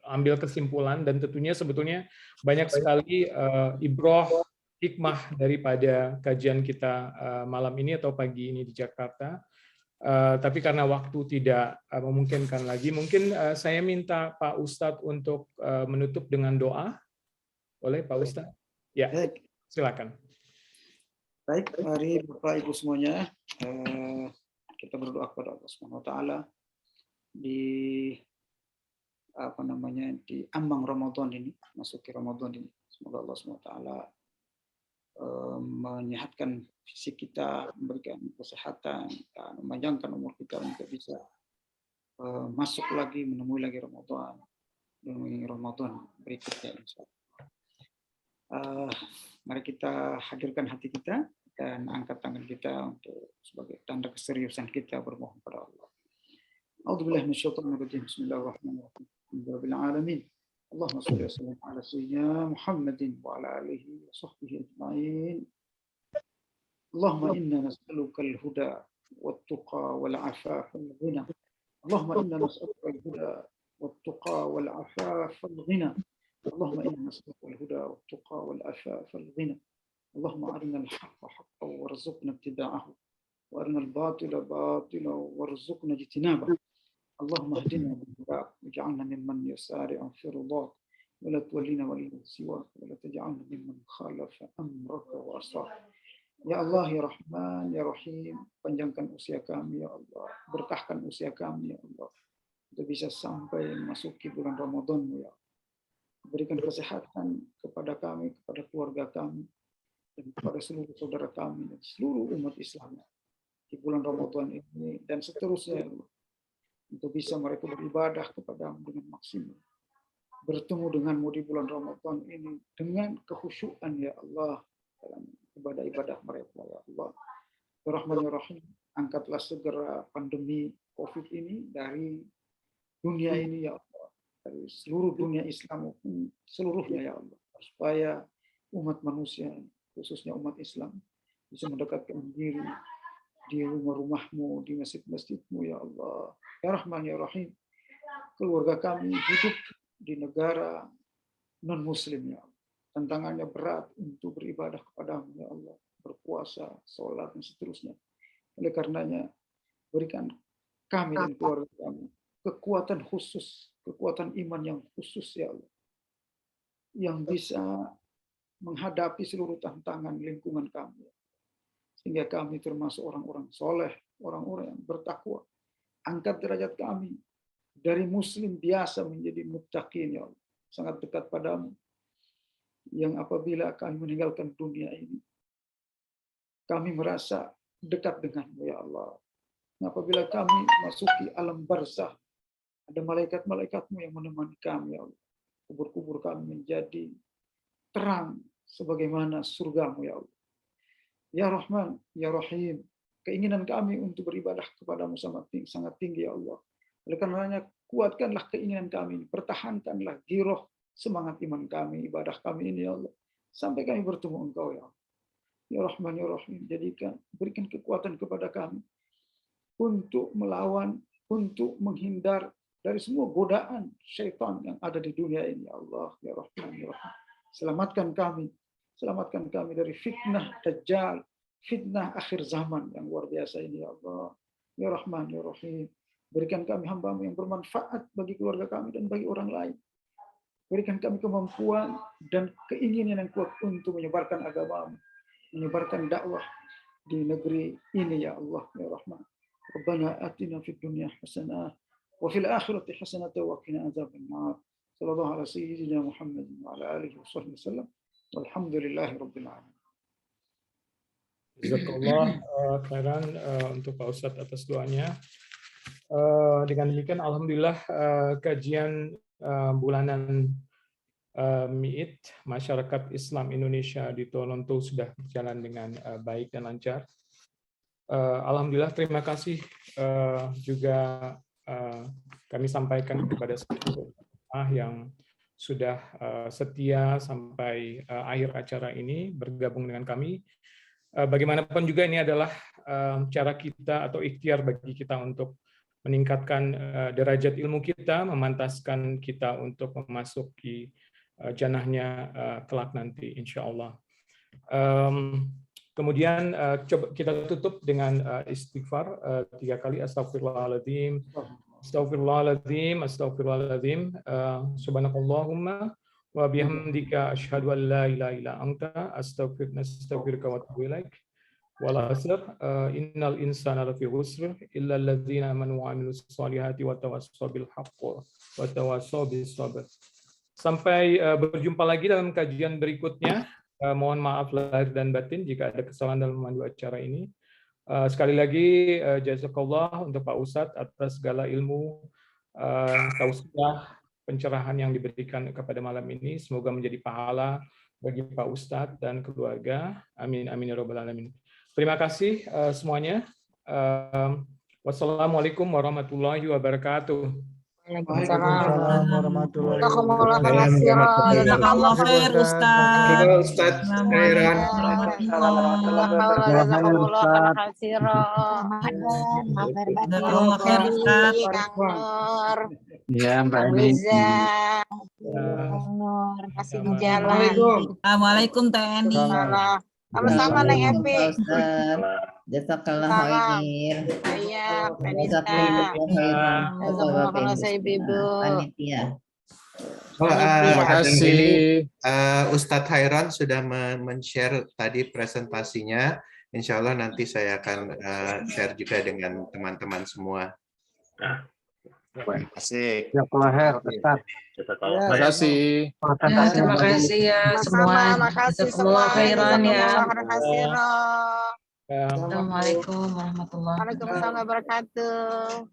ambil kesimpulan, dan tentunya sebetulnya banyak sekali ibroh hikmah daripada kajian kita malam ini atau pagi ini di Jakarta. Tapi karena waktu tidak memungkinkan lagi, mungkin saya minta Pak Ustadz untuk menutup dengan doa. Boleh Pak Ustadz? Ya, silakan. Baik, mari Bapak Ibu semuanya kita berdoa kepada Allah Subhanahu wa taala di di ambang Ramadan ini, masuki Ramadan ini. Semoga Allah Subhanahu wa taala menyehatkan fisik kita, memberikan kesehatan, dan memanjangkan umur kita untuk bisa masuk lagi, menemui lagi Ramadan berikutnya. Mari kita hadirkan hati kita dan angkat tangan kita untuk sebagai tanda keseriusan kita bermohon kepada Allah. A'udzubillahi minasyaitonir rajim. Bismillahirrahmanirrahim. Alhamdulillahirabbil alamin. Allahumma shalli wa sallim ala sayyidina Muhammadin wa ala alihi wa sahbihi ajma'in. Allahumma inna nas'aluka al-huda wat-tuqa wal-'afafa wal-ghina. Allahumma inna nas'aluka al-huda wat-tuqa wal-'afafa wal-ghina. Allahumma inna nas'aluka al-huda wat-tuqa wal-'afafa wal-ghina. Allahumma arina al-haqqa haqqan warzuqna ittiba'ahu wa arina al-batila batilan warzuqna ijtinabahu. اللهم اهدنا بالهدى واجعلنا ممن يسارع في رضاك ولا تولنا وليا سواك ولا تجعلنا ممن خالف امرك وعصاك. Ya Allah, ya Rahman, ya Rahim, panjangkan usia kami ya Allah, berkahkan usia kami ya Allah, untuk bisa sampai memasuki bulan Ramadan ya Allah. Berikan kesehatan kepada kami, kepada keluarga kami, dan kepada seluruh saudara kami dan seluruh umat Islam di bulan Ramadan ini dan seterusnya ya Allah. Untuk bisa mereka beribadah kepadamu dengan maksimal. Bertemu denganmu di bulan Ramadan ini dengan kekhusyuan ya Allah dalam ibadah-ibadah mereka ya Allah. Bismillahirrahmanirrahim. Angkatlah segera pandemi COVID ini dari dunia ini ya Allah. Dari seluruh dunia Islam seluruhnya ya Allah. Supaya umat manusia, khususnya umat Islam, bisa mendekatkan diri di rumah-rumahmu, di masjid-masjidmu ya Allah. Ya Rahman ya Rahim, keluarga kami hidup di negara non-muslim ya Allah. Tantangannya berat untuk beribadah kepadamu ya Allah, berpuasa, sholat dan seterusnya. Oleh karenanya, berikan kami dan keluarga kami kekuatan khusus, kekuatan iman yang khusus ya Allah, yang bisa menghadapi seluruh tantangan lingkungan kami, sehingga kami termasuk orang-orang soleh, orang-orang yang bertakwa. Angkat derajat kami dari muslim biasa menjadi muttaqin ya Allah, sangat dekat padamu, yang apabila kami meninggalkan dunia ini, kami merasa dekat denganmu ya Allah. Apabila kami masuki alam barzah, ada malaikat-malaikatmu yang menemani kami ya Allah. Kubur-kubur kami menjadi terang sebagaimana surgamu ya Allah. Ya Rahman, Ya Rahim, keinginan kami untuk beribadah kepadamu sangat tinggi ya Allah. Oleh karenanya, kuatkanlah keinginan kami, pertahankanlah giroh semangat iman kami, ibadah kami ini ya Allah, sampai kami bertemu Engkau ya Allah. Ya Rahman, Ya Rahim, berikan kekuatan kepada kami untuk melawan, untuk menghindar dari semua godaan syaitan yang ada di dunia ini ya Allah. Ya Rahman, Ya Rahim, selamatkan kami dari fitnah Dajjal, fitnah akhir zaman yang luar biasa ini ya Allah. Ya Rahman, Ya Rahim, berikan kami hamba-Mu yang bermanfaat bagi keluarga kami dan bagi orang lain. Berikan kami kemampuan dan keinginan yang kuat untuk menyebarkan agama-Mu, menyebarkan dakwah di negeri ini ya Allah. Ya Rahman, Rabbana atina fid dunya hasanah wa fil akhirati hasanah wa qina adzabannar. Sallallahu ala sayyidina Muhammad wa ala alihi wasallam. Walhamdulillahi rabbil alamin. Jazakallah khairan untuk Pak Ustadz atas doanya. Dengan demikian alhamdulillah kajian bulanan MIIT Masyarakat Islam Indonesia di Toronto sudah berjalan dengan baik dan lancar. Alhamdulillah, terima kasih juga kami sampaikan kepada semua yang sudah setia sampai akhir acara ini bergabung dengan kami. Bagaimanapun juga ini adalah cara kita atau ikhtiar bagi kita untuk meningkatkan derajat ilmu kita, memantaskan kita untuk memasuki jannahnya kelak nanti, insya Allah. Kemudian coba kita tutup dengan istighfar 3 kali. Astagfirullahaladzim, astagfirullahaladzim, astagfirullahaladzim. Subhanakallahumma wa bihamdika asyhadu an la ilaha illa anta astaghfiruka wa atubu ilaik. Wal 'asr innal insana lafi khusr illa alladzina amanu wa 'amilus solihati wa tawassaw bil haqq wa tawassaw bis sabr. Sampai berjumpa lagi dalam kajian berikutnya. Mohon maaf lahir dan batin jika ada kesalahan dalam memandu acara ini. Sekali lagi jazakallah untuk Pak Ustadz atas segala ilmu, tausiah, pencerahan yang diberikan kepada malam ini. Semoga menjadi pahala bagi Pak Ustadz dan keluarga. Amin amin ya rabbal alamin. Terima kasih semuanya. Wassalamualaikum warahmatullahi wabarakatuh. Waalaikumsalam warahmatullahi wabarakatuh. Jazakallah khair Ustaz. Ustaz khairan. Jazakallah khair Ustaz. Ya, Mbak Eni. Kasih di jalan. Assalamualaikum TNI. Sama-sama Neng Epi. Jazakallah khair. Iya, Jazakallah saya Bibu. Terima kasih. Ustadz Khairan sudah men-share tadi presentasinya. Insya Allah nanti saya akan share juga dengan teman-teman semua. Terima kasih. Jazakallah khair, Ustaz. Terima kasih. Terima kasih ya semua. Jazakallah khairan ya. Assalamualaikum warahmatullahi wabarakatuh.